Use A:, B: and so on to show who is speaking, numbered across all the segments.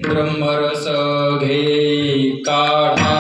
A: ब्रह्मरस घे काढा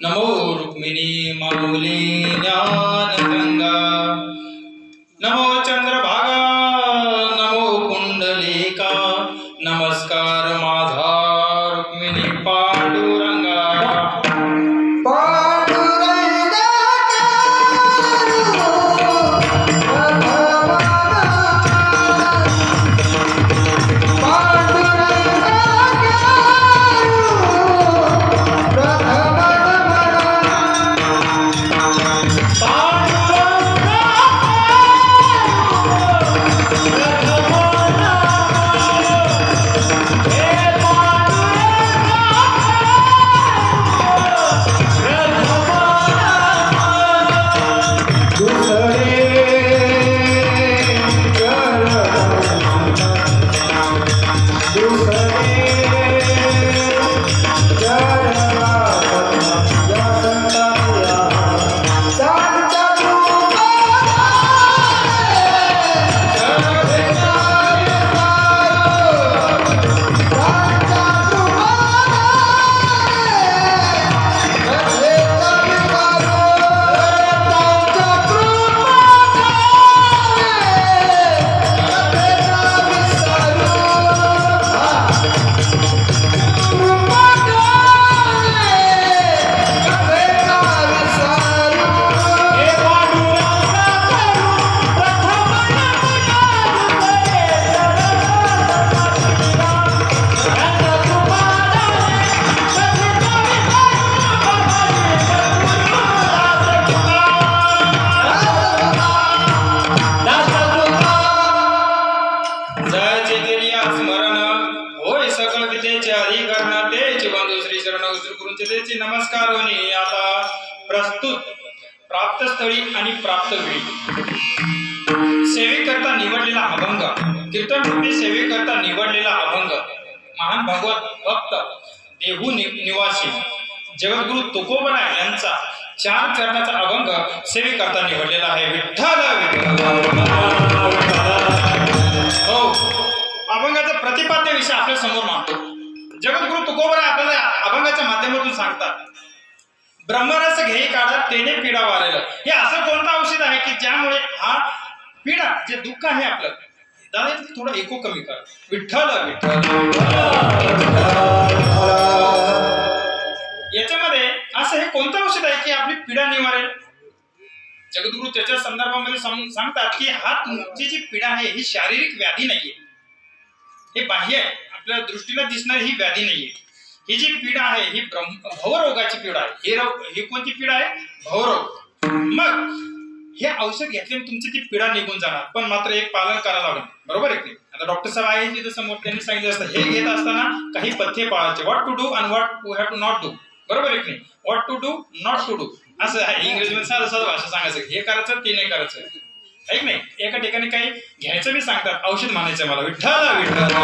A: नमो रुक्मिणी माऊली ज्ञानगंगा, नमो चंद्रभागा, नमो कुंडलिका, नमस्कार माझा रुक्मिणी पांडुरंगा.
B: Bye.
A: मी आता प्रस्तुत प्राप्तस्थळी आणि प्राप्त वेळी सेवेकरता निवडलेला अभंग, कीर्तन रूपी सेवेकरता निवडलेला अभंग महान भगवत भक्त देहू निवासी जगद्गुरु तुकोबरा यांचा 4 चरणाचा अभंग सेवेकरता निवडलेला आहे. विठ्ठल हो, अभंगाचा प्रतिपाद्य विषय आपल्या समोर मांडतो. जगद्गुरु तुकोबरा आपल्याला अभंगाच्या माध्यमातून सांगतात, ब्रह्मरस घे काढा तेने पीडा वारेल. हे असं कोणतं औषध आहे की ज्यामुळे हा पीडा जे दुःख आहे आपलं दादा थोडं एको कमी कर. विठ्ठल विठ्ठल. याच्यामध्ये असं हे कोणतं औषध आहे की आपली पीडा निवारेल. जगद्गुरु त्याच्या संदर्भामध्ये सांगतात की हा तुमची जी पीडा आहे ही शारीरिक व्याधी नाहीये, हे बाह्य आपल्या दृष्टीला दिसणारी ही व्याधी नाहीये. ही जी पीडा आहे ही भवरोगाची पीडा आहे. ही कोणती पीडा आहे? भवरोग. मग हे औषध घेतल्याने तुमची ती पीडा निघून जाणार, पण मात्र एक पालन करायला लागेल. बरोबर आहे की आता डॉक्टर साहेब आहे तिथे समोर त्यांनी सांगितलं असतं हे घेत असताना काही पथ्य पाळायचे, what to do and what to have to not do. बरोबर आहे की नाही? What to do not to do असं आहे इंग्रजीमध्ये साधं साधं भाषा सांगायचं, हे करायचं ते नाही करायचं आहे की नाही. एका ठिकाणी काही घ्यायचं बी सांगतात, औषध म्हणायचं मला विठ्ठल विठ्ठल,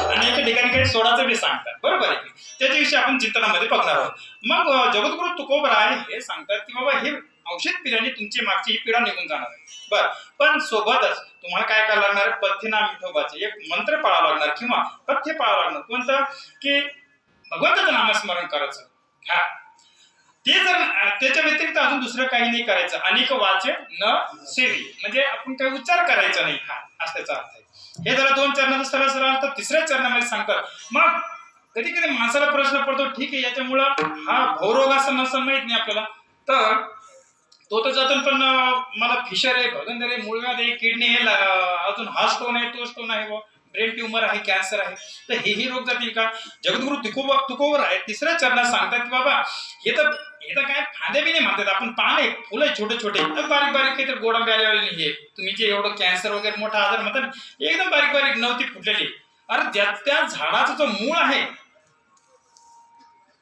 A: आणि एका ठिकाणी काही सोडाचं बी सांगतात. बरोबर आहे की त्याच्याविषयी आपण चिंतनामध्ये बघणार आहोत. मग जगद्गुरु तुकोबरा हे सांगतात की बाबा हे औषध पिल्याने तुमची मागची ही पीडा निघून जाणार आहे. बरं, पण सोबतच तुम्हाला काय करायला लागणार? पथ्यनाम विठोबाचे एक मंत्र पाळावा लागणार किंवा पथ्य पाळावं लागणार. कोणतं? की भगवंताचं नामस्मरण करायचं. हा, ते जर त्याच्या व्यतिरिक्त अजून दुसरं काही नाही करायचं. अनेक वाचे न सेवी म्हणजे आपण काही उच्चार करायचा नाही. हा असं त्याचा अर्थ आहे. हे जरा 2 चरणाचा सरळ सरळ अर्थ 3ऱ्या चरणामध्ये सांगतात. मग कधी कधी माणसाला प्रश्न पडतो, ठीक आहे याच्यामुळं हा भवरोग असं नसं माहित नाही आपल्याला, तर तो तर जातो, पण मला फिशर आहे, भगंदर आहे, मूळव्याध आहे, किडनी आहे, अजून हा स्टोन आहे, तो स्टोन आहे, ब्रेन ट्यूमर आहे, कॅन्सर आहे, तर हेही रोग जातील का? जगद्गुरु तुकोबर आहे 3ऱ्या चरणात सांगतात की बाबा हे तर काय फांदे बी नाही म्हणतात आपण, पान आहे, फुलं छोटे छोटे बारीक बारीक काही तर गोडंबे आलेले नाहीये. तुम्ही जे एवढं कॅन्सर वगैरे मोठा आजार म्हणतात एकदम बारीक बारीक नव्हती फुटलेली. अरे त्या झाडाचा जो मूळ आहे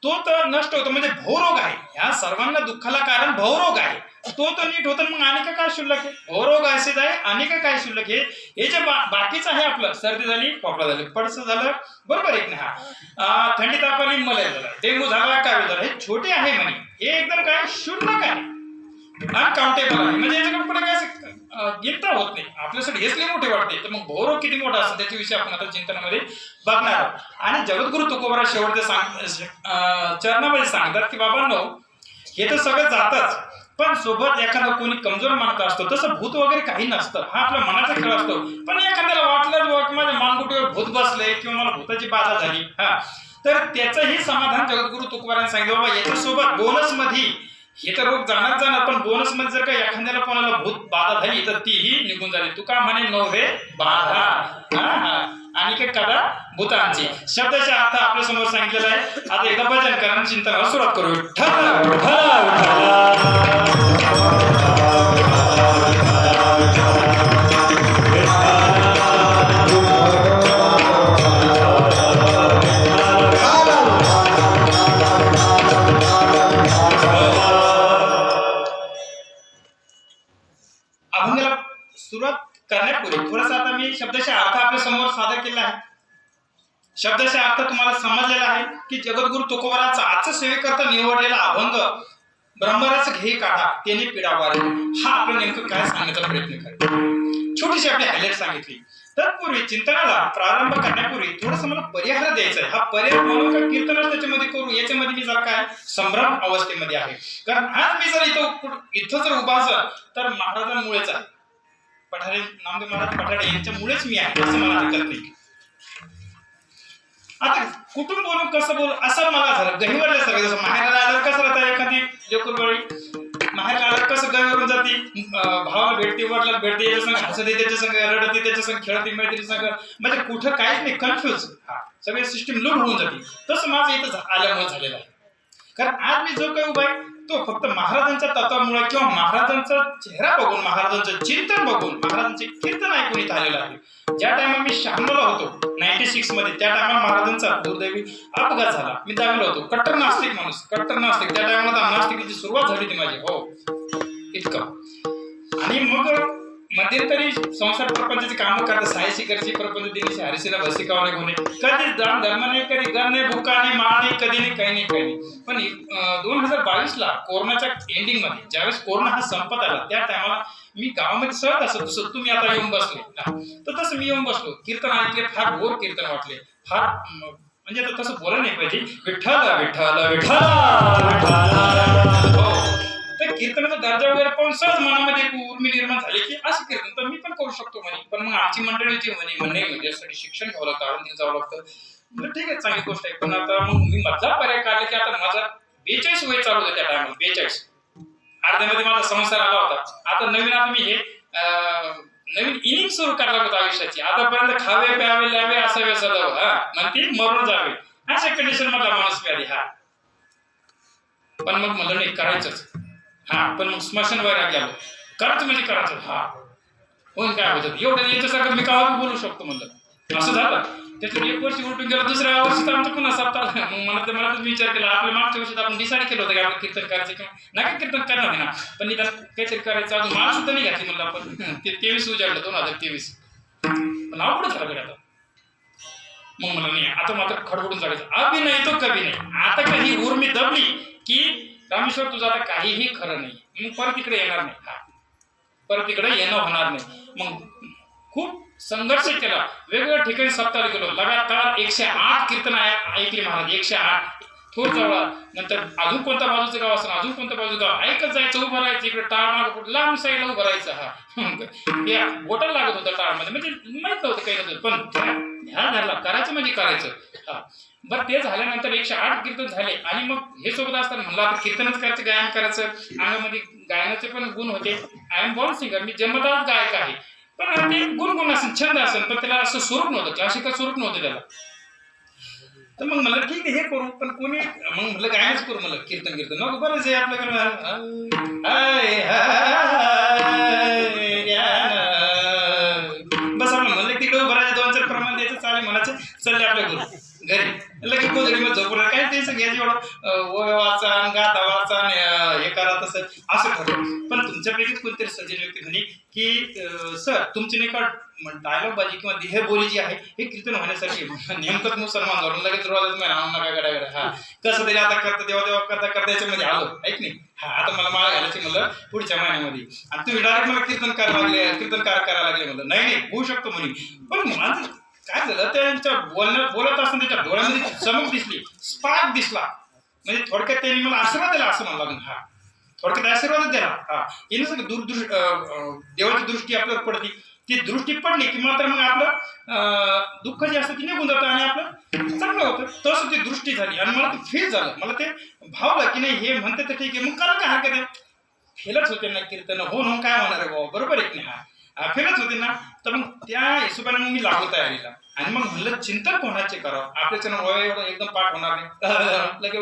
A: तो तर नष्ट होतो, म्हणजे भवरोग आहे. ह्या सर्वांना दुःखाला कारण भवरोग आहे. तो तर नीट होतं, मग आणि काय शिल्लक आहे? भवरोग असेच आहे, आणि काय शिल्लक आहे? हे जे बाकीचं आहे आपलं, सर्दी झाली, खोकला झाली, पडसं झालं, बरोबर आहे की हा, थंडी ताप आली, मलेरिया झाला, डेंग्यू झाला, काय झालं, हे छोटे आहे म्हणे, हे एकदम काय शुल्लक आहे, अनकाउंटेबल आहे. म्हणजे याच्याकडे पुढे काय गिनता होत नाही. आपल्यासाठी हेच लई मोठे वाटते. तर मग भवरोग किती मोठा असतो त्याच्याविषयी आपण आता चिंतनामध्ये बघणार आहोत. आणि जगद्गुरु तुकोबरा शेवटच्या चरणामध्ये सांगतात की बाबांनो हे तर सगळं जातच, पण सोबत एखादा कोणी कमजोर मनात असतो, तसं भूत वगैरे काही नसतं, हा आपला मनाचा खेळ असतो. पण एखाद्याला वाटलं की माझ्या मानगुटीवर भूत बसले किंवा मला भूताची बाधा झाली, हा, तर त्याचंही समाधान जगद्गुरु तुकोबराने सांगितलं बाबा याच्यासोबत बोनस मध्ये हे तर रोग जाणार, पण बोनस मध्ये जर का एखाद्याला कोणाला भूत बाधा झाली तर तीही निघून जाईल. तुका म्हणे नव्हे बाधा आणि काय कदा भूतांची. शब्दाचा अर्थ आपल्या समोर सांगितलेला आहे. आता एकदा भजन करा, चिंतनाला सुरुवात करू. अभंगाला सुरुवात करण्यापूर्वी थोडासा आता मी शब्दाचा अर्थ आपल्या समोर सादर केला आहे. शब्दाचा अर्थ तुम्हाला समजलेला आहे की जगद्गुरु तुकोबराचा आजचा सेवेकरता निवडलेला अभंग ब्रह्मरस घे काढा त्याने पीडा वारेल, हा आपलं नेमकं काय सांगण्याचा प्रयत्न करेल. छोटीशी आपली हायलाइट सांगितली. तत्पूर्वी चिंतनाला प्रारंभ करण्यापूर्वी थोडंसं मला परिहार द्यायचा आहे. हा परिहार म्हणून का कीर्तनच त्याच्यामध्ये करू, याच्यामध्ये मी जरा काय संभ्रम अवस्थेमध्ये आहे. कारण आज मी जर इथं जर उभा असेल तर महाराजांमुळेच आहे, पठारे नामदेव महाराज पठारे यांच्यामुळेच मी आहे, असं मला हरकत नाही. आता कुठून बोलू कसं बोलू असं मला झालं गहिवरल्यासारखं. जसं माहेराला आल्यावर कसं राहतं एखादी लेकरबाळी माहेराला आल्यावर कसं गहिवरून जाते, भावाला भेटते, वडिलाला भेटते, याच्या संग हसते, त्याच्या संग रडते, त्याच्या संग खेळते, मैत्रिणी संग, म्हणजे कुठं काहीच नाही, कन्फ्युज, सगळी सिस्टीम लूट होऊन जाते. तसं माझं इथं आल्यामुळे झालेलं आहे. कारण आज मी जो काही उभा आहे तो फक्त महाराजांच्या तत्वामुळे किंवा महाराजांचा चेहरा बघून, महाराजांचं चिंतन बघून, महाराजांचे कीर्तन ऐकून इथं आलेला आहे. ज्या टायमाला मी 96 होतो 96 मध्ये, त्या टायमाला महाराजांचा दुर्दैवी अपघात झाला. मी दगावलो होतो. कट्टर नास्तिक माणूस, कट्टर नास्तिक. त्या टायमाला नास्तिकाची सुरुवात झाली होती माझी. हो, इतकं. आणि मग मध्यंतरी संसार प्रपंचाची कामं करता, सायशी करची प्रपंच दिली, हरिसीला भसिकावणे गुन्हे, कधी दान धर्म नाही, कधी घर नाही, भुका नाही, माळ नाही, कधी नाही, काही नाही, काही नाही. पण 2022 कोरोनाच्या एंडिंग मध्ये ज्यावेळेस कोरोना हा संपत आला, त्या टायमाला मी गावामध्ये सहज असत, जसं तुम्ही आता येऊन बसले तर तसं मी येऊन बसलो. कीर्तन ऐकले, फार गोर कीर्तन वाटले. फार म्हणजे आता तसं बोला नाही पाहिजे, विठ्ठल विठ्ठल विठ्ठल. तर कीर्तनाचा दर्जा वगैरे पाहून सहज मनामध्ये एक उर्मी निर्माण झाली की असं कीर्तन तर मी पण करू शकतो म्हणे. पण मग आमची मंडळी होती म्हणे यासाठी शिक्षण घ्यावं लागतं, आळंदीला जावं लागतं. म्हणजे ठीक आहे, चांगली गोष्ट आहे. पण आता मग मी मधला पर्याय काढला की आता माझा 42 वय चालू होतं त्या टायमाला. 42 अर्ध्यामध्ये माझा संसार आला होता. आता मी हे नवीन इनिंग सुरू करायला होतं आयुष्याची. आतापर्यंत खावे प्यावे लावे असावे सदाव, म्हणते मरून जावे, अशा कंडिशन मधला माणूस मी आधी. पण मग मला नाही करायचंच. पण मग स्मशान वगैरे गेलो, करायचं म्हणजे करायचं. होऊन काय होतं एवढं याच्यासारखं मी का बोलू शकतो म्हणलं. असं झालं. त्याच्यात 1 वर्ष उलटून गेलं, दुसऱ्या वर्षी तर आमचं पुन्हा सप्ताह. मग मला विचार केला, आपल्या मागच्या वर्षात आपण डिसाईड केलं होतं की आपण कीर्तन करायचं किंवा नाही कीर्तन करणार ना, पण निदान काहीतरी करायचं. अजून मला सुद्धा नाही घातली म्हणलं आपण. ते 23 उजाडलं 2023. पण अवघड झालं कडे आता. मग मला नाही, आता मात्र खडबडून जायचं. अभि नाही तो कभी नाही. आता काही उर्मी दबली की रामेश्वर तुझं आता काहीही खरं नाही, मग परत इकडे येणार नाही. परत इकडे येणं होणार नाही. मग खूप संघर्ष केला, वेगवेगळ्या ठिकाणी सप्ताहाला गेलो, लगातार 108 कीर्तन ऐकले महाराज. 108 थोर जवळ, नंतर अजून कोणत्या बाजूचं गाव असं, अजून कोणत्या बाजूचं गाव ऐकत जायचं, उभं राहायचं. इकडे टाळ माग लांब साईडला उभं राहायचं. बोटाला लागत होतं टाळमध्ये, म्हणजे माहित नव्हतं काही नव्हतं. पण ह्या धरला, करायचं म्हणजे करायचं. बरं, ते झाल्यानंतर 108 कीर्तन झाले. आणि मग हे सोबत असताना म्हणलं आता कीर्तनच करायचं, गायन करायचं. अंगामध्ये गायनाचे पण गुण होते. आय एम बॉर्न सिंगर, मी जन्मताच गायक आहे. पण ते गुणगुण असेल, छंद असेल, पण त्याला असं स्वरूप नव्हतं, क्लासिकल स्वरूप नव्हतं त्याला. तर मग म्हणलं ठीक आहे हे करू, पण कोणी मग म्हणलं गायनच करू. म्हणलं कीर्तन नको, बरंच आहे आपल्याकडे. बस आपण म्हणलं तिकडे उभं राहायचं, 2-4 प्रमाण द्यायचं, चालेल म्हणायचं, चालले आपल्या घरी. लगेच गोधडी मग झोपून काय टेन्शन घ्यायचं, एवढं वाचा गाता वाचा हे करा तसं असं ठरलं. पण तुमच्यापैकी कोणतरी सज्जन व्यक्ती म्हणे की सर तुमची नाही का डायलॉग बाजी किंवा देहबोली जी आहे हे कीर्तन होण्यासाठी नेमकंच मुसलमान धरून लगेच रोजच गड्या कसं तरी आता करता देवा करता याच्यामध्ये आलो ऐक नाही. आता मला माळा घालायची म्हणलं पुढच्या महिन्यामध्ये, आणि तुम्ही डायरेक्ट मला कीर्तन करायला लागले म्हणलं. नाही होऊ शकतो म्हणे. पण माझं काय झालं, त्यांच्या बोलत असताना त्याच्या डोळ्यामध्ये चमक दिसली, स्पार्क दिसला. म्हणजे थोडक्यात त्यांनी मला आशीर्वाद दिला असं म्हणलं लागून. थोडक्यात आशीर्वादच दिला. येणं सगळं देवाची दृष्टी आपल्यावर पडते. ती दृष्टी पडली की मात्र मग आपलं दुःख जे असतं ती निघून जातं आणि आपलं चांगलं होतं. तसं ती दृष्टी झाली आणि मला ते फील झालं. मला ते भावलं की नाही हे म्हणते तर ठीक आहे, मग करा काय हरकत आहे. फेलच होते ना कीर्तन, हो काय होणार आहे बाबा, बरोबर आहे की नाही. फेलच होते ना. तर मग त्या हिशोबाने मग मी लागू तयारीला. आणि मग म्हणलं चिंतन कोणाचे करावं, आपल्याच्या वय एवढं एकदम पाठ होणार नाही, लगे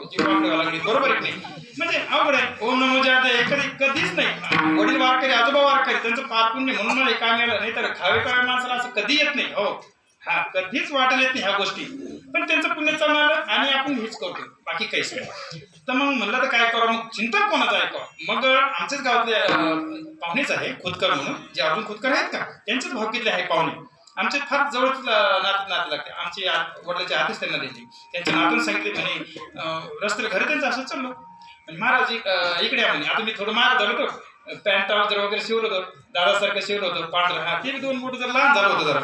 A: जीव लागली, बरोबर आहे की नाही. म्हणजे अवघड आहे. ओम नमो जय कधीच नाही. वडील वारकरी, आजोबा वारकरी, त्यांचं पाप पुण्य म्हणून मला काय मिळालं नाही, तर खावे माणसाला असं कधी येत नाही. हो कधीच वाटायला येत नाही ह्या गोष्टी. पण त्यांचं पुण्य चालणार आणि आपण हेच करतो, बाकी काहीच नाही. तर मग म्हणलं तर काय करावं, मग चिंतन कोणाचं ऐकावं. मग आमच्याच गावातले पाहुणेच आहे खोतकर म्हणून, जे अजून खोतकर आहेत का त्यांच्याच भावकीतले आहे पाहुणे. आमच्या फार जवळच नाते लागते. आमची वडिलांची आधीच त्यांना दिली. त्यांच्या नातून सांगितले म्हणे रस्त्याला घरी त्यांचं असं चाललो. आणि महाराज इकडे म्हणे. आता मी थोडं महाराज झालो होतो, पॅन्ट ट्राउझर वगैरे शिवलं होतं, दादासारखं शिवलं होतं पांढरं. ते 2 बोट जरा लहान झालं होतं जरा.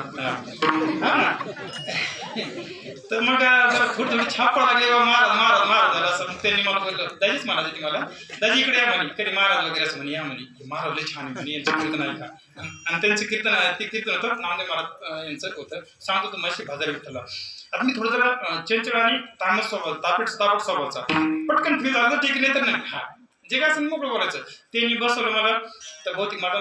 A: तर मग जरा थोडी छाप लागली, महाराज झालं असं. मग त्यांनी मला बोललं, दाजीच म्हणायची ती मला, दाजी इकडे या म्हणे, कधी महाराज वगैरे असं म्हणे. या म्हणे महाराज लय छान म्हणे, यांचं कीर्तन आहे का. आणि त्यांचं कीर्तन होतं नामदेव महाराज यांचं होतं. सांगतो तू मशी भाजारी विठ्ठला. आता मी थोडं जरा चंचळ आणि तामस स्वभाव, तापट स्वभावाचा, पटकन फील झालं ठीक नाही तर नाही. जे काय असेल मोकळं बोलायचं. त्यांनी बसवलं मला. तर बहुतेक माझा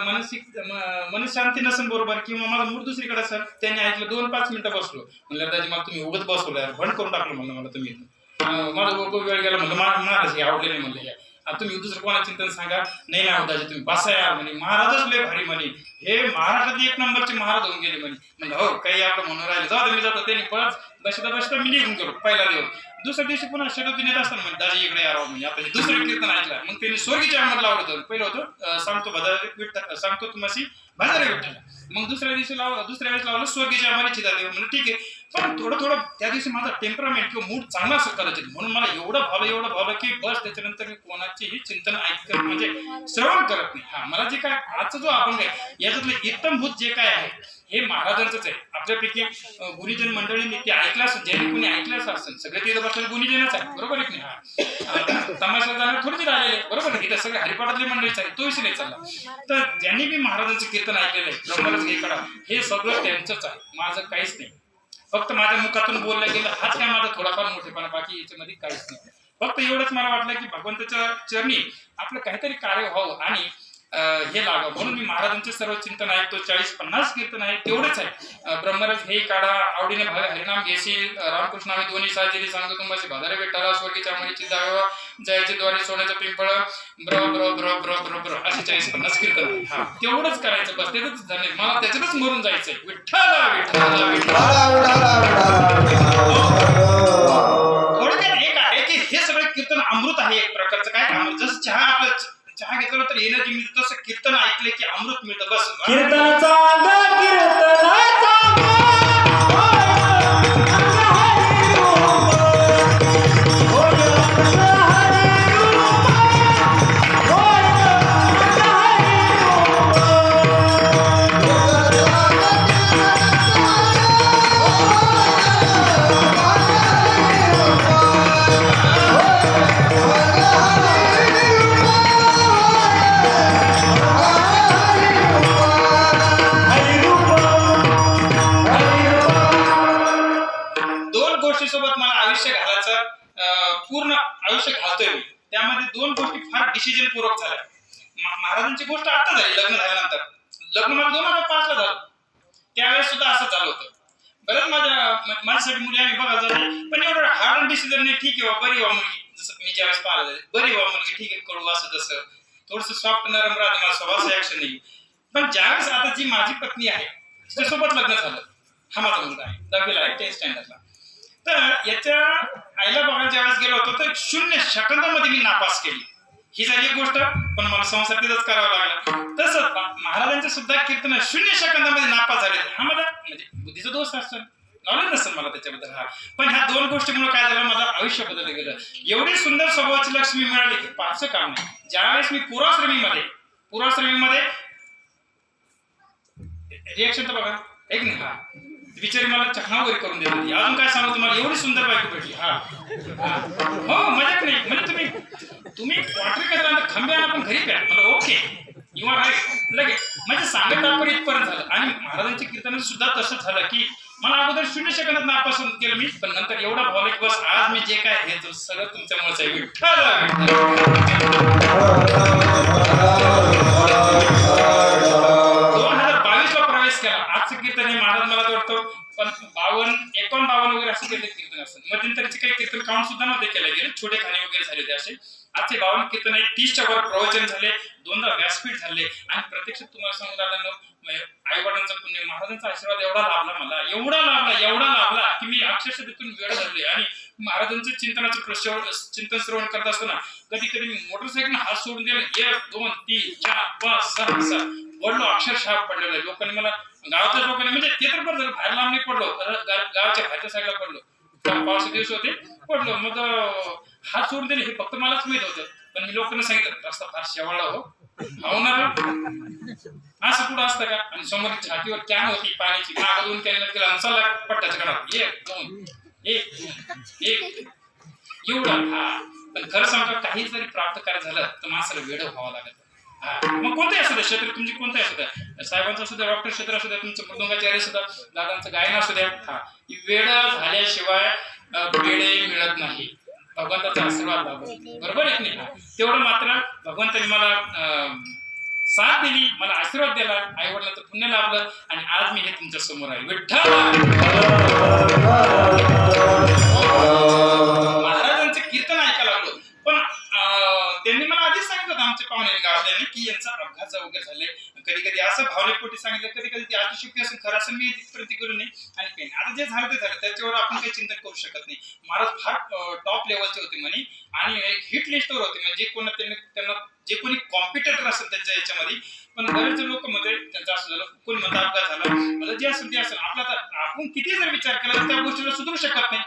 A: मनशांती नसेल बरोबर, किंवा माझा मूड दुसरीकडे असेल. त्यांनी ऐकलं, 2-5 मिनिटं बसलो. म्हणलं दाजी मला तुम्ही उगत बसवलं यार, बंद करून टाकलं म्हणलं मला तुम्ही. माझा वेळ गेला म्हणलं महाराज हे आवडले नाही म्हणलं. आता तुम्ही दुसरं कोणाचं चिंतन सांगा, नाही ना दाजी तुम्ही बसा यार म्हणे, महाराजच लय भारी म्हणे, हे महाराष्ट्रात एक नंबरचे महाराज होऊन गेले म्हणे. म्हणजे हो काही आपलं म्हणून राहिलं, जाऊ दे मी जातो. त्यांनी परत बसता मी निघून गेलो पहिला दिवस. दुसऱ्या दिवशी पुन्हा शेवटी नेत असताना म्हणजे दाजी इकडे यावं म्हणजे आता दुसरं कीर्तन ऐकलं. मग त्यांनी स्वर्गीच्या अंगात लावलं होतं. पहिलं होतं सांगतो भदारे विठ्ठल, सांगतो तुम्हाशी भदारे विठ्ठल. मग दुसऱ्या दिवशी दुसऱ्या वेळेस लावलं स्वर्गीच्या अंगाने चिदादेव. म्हणजे ठीक आहे, पण थोडं त्या दिवशी माझा टेम्परामेंट किंवा मूड चांगला असं कदाचित, म्हणून मला एवढं भावलं की बस त्याच्यानंतर मी कोणाचेही चिंतन ऐकत म्हणजे श्रवण करत नाही. हा मला जे काय आजचा जो अभंग आहे याच्यातलं इत्तमभूत जे काय आहे हे महाराजांचंच आहे. आपल्यापैकी गुणीजन मंडळींनी ते ऐकलं असेल, ज्यांनी कोणी ऐकलं असेल सगळे तिथं बसलेले गुणीजनच आहे, बरोबर आहे की नाही. हा तमाशा जाणार थोडीच राहिलेले, बरोबर आहे. इथं सगळे हरिपाठातले मंडळीच आहे, तो विषय नाही चालला. तर ज्यांनी बी महाराजांचं कीर्तन ऐकलेलं आहे ब्रह्मरस घे कडा, हे सगळं त्यांचंच आहे, माझं काहीच नाही. फक्त माझ्या मुखातून बोललं गेलं हाच काय माझा थोडाफार मोठेपणा, बाकी याच्यामध्ये काहीच नाही. फक्त एवढंच मला वाटलं की भगवंताच्या चरणी आपलं काहीतरी कार्य व्हावं आणि हे लागावं, म्हणून मी महाराजांचे सर्व चिंतन ऐकतो. 40-50 कीर्तन आहे, तेवढेच आहे. ब्रह्मरस हे काढा, आवडीने भावे हरिनाम घेशी, रामकृष्ण आम्ही दोन्ही साजेरी सांगतो तुम्हाला, भादारे भेटाला स्वर्गीच्या मणीची दावा, जयाची द्वारे सोन्याचं पिंपळ, ब्र ब्र ब्र ब्र ब्र ब्र असे 40-50 कीर्तन. हा तेवढंच करायचं बस, त्याच झाले, मला त्याच्यातच मरून जायचंय. विठ्ठला विठ्ठला थोडक्यात एक आहे की हे सगळे कीर्तन अमृत आहे एक प्रकारचं. काय अमृत, जसं चहा घेतला तर एनर्जी मिळते, तसं कीर्तन ऐकले की अमृत मिळतं. बस
B: कीर्तनाचा
A: सोबत मला आयुष्य घालायचं, पूर्ण आयुष्य घालतोय मी. त्यामध्ये दोन गोष्टी फार डिसिजन पूर्वक झाल्या. महाराजांची गोष्ट आता झाली लग्न झाल्यानंतर. लग्न मला 2005 ला झालं, त्यावेळेस सुद्धा असं झालं होतं. बरंच माझ्यासाठी मुली आम्ही बघायला जातो, पण एवढं हार्ड डिसिजन नाही. ठीक आहे बरी व्हा मुलगी, जसं मी ज्यावेळेस पाहिलं बरी व्हा मुलगी, ठीक आहे कळू असं तसं थोडस सॉफ्ट नरम राहते, मला स्वभावाचं ऍक्शन नाही. पण ज्यावेळेस आता जी माझी पत्नी आहे तिच्यासोबत लग्न झालं, हा माझा मुलगा आहे 10वीला आहे 10th स्टँडर्डला. तर याच्या आईला बघायला ज्यावेळेस गेलो होतो तर 0 सेकंदामध्ये मी नापास केली. ही झाली एक गोष्ट, पण मला संसार तिथंच करावा लागला. तसं महाराजांचे सुद्धा कीर्तन 0 सेकंदामध्ये नापास झाले. हा माझा म्हणजे बुद्धीचा दोष असतो, नॉलेज नसेल मला त्याच्याबद्दल. हा पण ह्या दोन गोष्टीमुळे काय झालं, माझं आयुष्य बदललं गेलं. एवढी सुंदर स्वभावाची लक्ष्मी मिळाली की फारसं काम नाही. ज्यावेळेस मी पुराश्रमीमध्ये रिएक्शन तर बघा एक नाही. हा बिचारी मला चखना वगैरे करून देत होती. अजून काय सांगू तुम्हाला, एवढी सुंदर बायको भेटली. हा हो मजाक नाही. म्हणजे तुम्ही वॉटर करायला खंबे आणा पण घरी प्या, मला ओके यू आर राईट लगेच. म्हणजे सांगत आपण इथपर्यंत झालं. आणि महाराजांच्या कीर्तनात सुद्धा तसंच झालं की मला अगोदर 0 सेकंदात नापास केलं मी, पण नंतर एवढा भावला की बस आज मी जे काय हे सगळं तुमच्यामुळेच आहे. विठ्ठल 2022 ला प्रवेश केला. आजचं कीर्तन हे महाराज मला वाटतं पण 51 वगैरे असं केले कीर्तन असतं. मध्यंतरीचे काही कीर्तन काउंट सुद्धा नव्हते केले गेले, छोटे खाणे वगैरे झाले ते असे. आजचे 52 कीर्तन आहे, 30च्या वर प्रवचन झाले, 2दा व्यासपीठ झाले. आणि प्रत्यक्षात तुम्हाला सांगू लागलं आई वडिलांचा पुण्य, महाराजांचा आशीर्वाद एवढा लाभला मला, एवढा लाभला की मी अक्षरशः तिथून वेळ धरले. आणि महाराजांचं चिंतनाचं चिंतन श्रवण करत असताना कधी कधी मी मोटरसायकल हात सोडून दिला, 1 2 3 4 5 6 पडलो, अक्षरशः पडलेलो. लोकांनी मला, गावातल्या लोकांनी, म्हणजे ते तर बरं झालं बाहेर लांब नाही पडलो, गावाच्या बाहेरच्या साईडला पडलो, पावसाचे दिवस होते पडलो. मग हात सोडून दिले हे फक्त मलाच माहित होतं. पण मी लोकांना सांगितलं रस्ता फार शेवाळा होणार असं कुठं असतं का. आणि समोर छातीवर कॅन होती पाण्याची, मागं 2 कॅन केला चला पट्ट्याच्या काढा 1 2 1 एवढं. हा पण खरं सांगा काही जरी प्राप्त करायचं झालं तर माणसाला वेळ व्हावं लागत. मग कोणत्याही असू द्या क्षेत्र, तुमची कोणत्याही असू द्या, साहेबांचं असू द्या, डॉक्टर क्षेत्र असू द्या, तुमचं मृदुंगाचार्य असू द्या, दादांचं गायन असू द्या. हा वेळ झाल्याशिवाय वेळ मिळत नाही. भगवंताचा आशीर्वाद लाभतो, बरोबर आहे की नाही. तेवढं मात्र भगवंताने मला साथ दिली, मला आशीर्वाद दिला, आई वडिलांचं पुण्य लाभलं आणि आज मी हे तुमच्या समोर आहे. विठ्ठल महाराजांचं कीर्तन ऐकायला लागलो. पण त्यांनी मला सांगितलं होतं आमच्या पाहुणे गावातल्यांनी की यांचा अपघात वगैरे झाले, कधी कधी असं भावनेपोटी सांगितलं, कधी कधी ती अतिशयोक्ती असून खरं असं मी तिथपर्यंत गेलो नाही आणि काही नाही. आता जे झालं ते झालं, त्याच्यावर आपण काही चिंतन करू शकत नाही. महाराज फार टॉप लेवलचे होते म्हणे आणि एक हिट लिस्टवर होते, म्हणजे त्यांना जे कोणी कॉम्पिटिटर असेल त्यांच्या याच्यामध्ये. पण बरेच लोक मध्ये त्यांचं असं झालं, कोणी म्हणता अपघात झाला, मला जे असेल ते असेल. आपला तर आपण किती जर विचार केला तर त्या गोष्टीला सुधरू शकत नाही.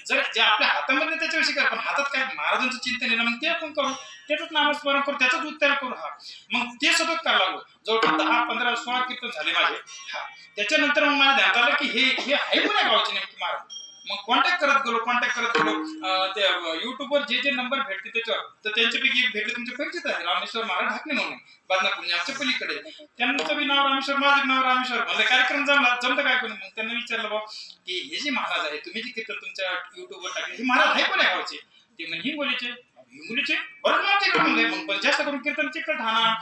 A: जर जे आपल्या हातामध्ये त्याच्याविषयी करा, पण हातात काय महाराजांचं चिंतन आहे ना, मग ते आपण करू, त्याचंच नामस्मरण करू, त्याचाच उच्चार करू. हा मग ते सतत करायला लागलो. जवळपास 10, 15, 16 कीर्तन झाले माझे. हा त्याच्यानंतर मग मला ध्यानात आलं की हे आहे कोण्या गावाचे नेमके महाराज. मग कॉन्टॅक्ट करत गेलो. ते युट्यूबवर जे नंबर भेटते त्याच्यावर, तर त्यांच्यापैकी एक भेटले तुमचे परिचित आहे, रामेश्वर महाराज ढाकणे म्हणून, बदनापूर आमच्या पलीकडे. त्यांचं बी नाव रामेश्वर, माझं नाव रामेश्वर. म्हणजे कार्यक्रम जमलं काय कोणी. मग त्यांना विचारलं बा की हे जे महाराज आहे, तुम्ही जे कीर्तन तुमच्या युट्यूबवर टाकले, हे महाराज आहे कोण्या गावचे. ते म्हणजे हिंगोलीचे बरं नाव तिकडे म्हणले. मग जास्त करून कीर्तन तिकडे ठाणा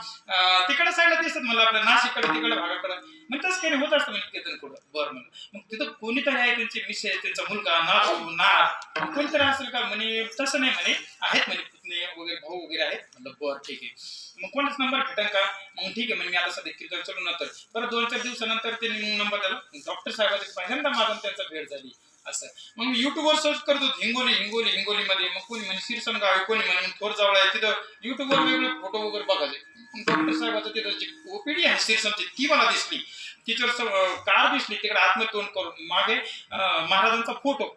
A: तिकडे साईडला दिसतात मला, आपल्या नाशिकडे तिकडे भागाकडे. मग तसं काही होत असतं म्हणजे कीर्तन कुठं. बरं म्हणलं मग तिथं कोणीतरी आहे, त्यांचे मिसेस, त्यांचा मुलगा, नाथ कोणीतरी असेल का म्हणे. तसं नाही म्हणे, आहेत म्हणे पुतणे वगैरे, भाऊ वगैरे आहेत. म्हणलं बरं ठीक आहे. मग कोणाच नंबर भेटेल का. मग ठीक आहे म्हणजे मी आता सध्या कीर्तन चालू नंतर बरं 2-4 दिवसानंतर त्यांनी नंबर दिला. डॉक्टर साहेबांची पहिल्यांदा माझा त्यांचा भेट झाली. असं मग मी युट्यूबवर सर्च करतो हिंगोलीमध्ये. मग कोणी म्हणे शिरसण गाव आहे, कोणी म्हणे थोर जवळ आहे. तिथं युट्यूबवर वेगळे फोटो वगैरे बघायचे. डॉक्टर साहेबाचं तिथं जी ओपीडी आहे शिरसणची ती मला दिसली. तिच्यावर कार दिसली, तिकडे आत्मतोंड करून मागे महाराजांचा फोटो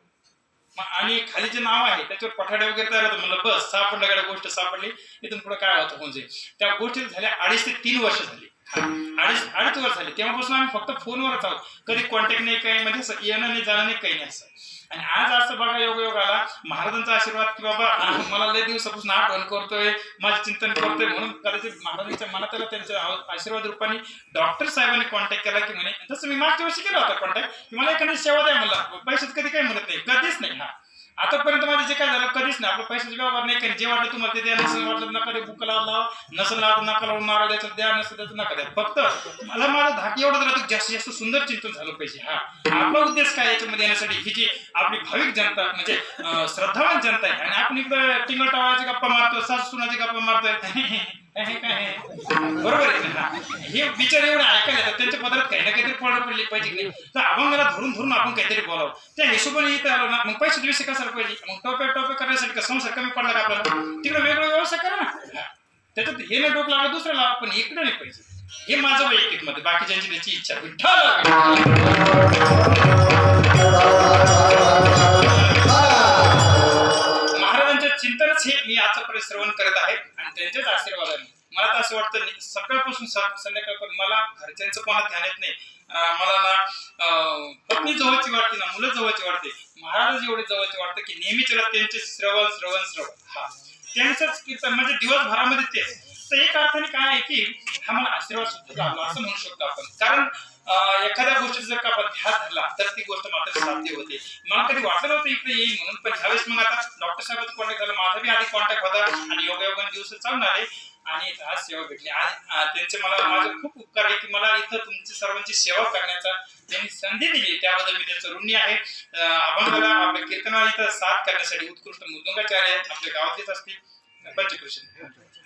A: आणि खाली जे नाव आहे त्याच्यावर पठाडे वगैरे तयार होतं. म्हणलं बस सापडलं, गाड्या गोष्ट सापडली. इथून पुढे काय होतं म्हणजे त्या गोष्टी झाल्या 2.5 ते 3 वर्ष झाली. 2.5 वर्ष झाली. तेव्हापासून आम्ही फक्त फोनवरच आहोत, कधी कॉन्टॅक्ट नाही, काही म्हणजे येणं नाही, जाणं नाही, काही नाही असं. आणि आज असं बघा योग आला महाराजांचा आशीर्वाद की बाबा मला लय दिवसापासून आठवण करतोय, माझे चिंतन करतोय. म्हणून कदाचित महाराजांच्या मनात आला, त्यांच्या आशीर्वाद रूपाने डॉक्टर साहेबांनी कॉन्टॅक्ट केला की म्हणे, तसं मी मागच्या वर्षी केला होता कॉन्टॅक्ट की मला एखादी सेवा द्या. मला पैशात कधी काही म्हणत नाही, कधीच नाही. हा आतापर्यंत माझं जे काय झालं कधीच नाही. आपलं पैशाचा व्यवहार नाही, काही जे वाटलं तुम्हाला ते द्या, नसेल वाटलं नका दे, बुक लावा, नसेल लावा नका लावून, नारळ द्यायचं द्या, नसेल द्यायचं नका द्या. फक्त मला माझं धाक एवढं राहतं, जास्तीत जास्त सुंदर चिंतन झालं पाहिजे. हा आपला उद्देश काय याच्यामध्ये येण्यासाठी, ही जी आपली भाविक जनता म्हणजे श्रद्धावान जनता आहे, आणि आपण इकडे टिंगल टावायची गप्पा मारतोय, सासू सुनाची गप्पा मारतोय, बरोबर आहे ना. हे विचार एवढे ऐकायला येतात, त्यांच्या पदार्थ काही ना काहीतरी पडली पाहिजे की नाही. तर अभंगाला धरून आपण काहीतरी बोलावं. त्या हिशोबाने इथं आलो ना, मग पैशाचा विषय कसायला पाहिजे. मग टोपे करण्यासाठी का संसार कमी पडला का आपल्याला, तिकडे वेगळं व्यवसाय करा ना. त्याच्यात हे नाही डोक लावलं दुसरं लावा, पण इकडे नाही पाहिजे. हे माझं वैयक्तिक मत. बाकीच्यांची त्याची इच्छा. महाराजांच्या चिंतनच हे मी आजपर्यंत श्रवण करत आहे आणि त्यांच्याच आशीर्वादाने मला तर असं वाटतं सकाळपासून संध्याकाळपर्यंत मला घरच्यांचं कोणा ध्यान येत नाही. मला ना पत्नी जवळची वाटते ना, मुलं जवळची वाटते, महाराज एवढे जवळचे वाटते की नेहमीच त्यांचे श्रवण हा त्यांचंच कीर्तन म्हणजे दिवसभरामध्ये तेच. तर एक अर्थाने काय आहे की हा मला आशीर्वाद सुद्धा लाभला असं म्हणू शकतो आपण. कारण एखाद्या गोष्टीचा जर का आपण ध्यान धरला तर ती गोष्ट मात्र साध्य होते. मला कधी वाटलं नव्हतं इकडे येईल म्हणून, पण ह्यावेळेस मग आता डॉक्टर साहेबांचा कॉन्टॅक्ट झाला, माझा बी आधी कॉन्टॅक्ट होता आणि योगायोगाने दिवस चालून आले आणि आज सेवा भेटली. आज त्यांचे मला माझे खूप उपकार आहे की मला इथं तुमची सर्वांची सेवा करण्याचा त्यांनी संधी दिली, त्याबद्दल मी त्यांचं ऋणी आहे. अभंगाला आपल्या कीर्तनाला इथं साथ करण्यासाठी उत्कृष्ट मृदुंगाचार्य आहेत, आपल्या गावातलेच असतील पंचकृषी,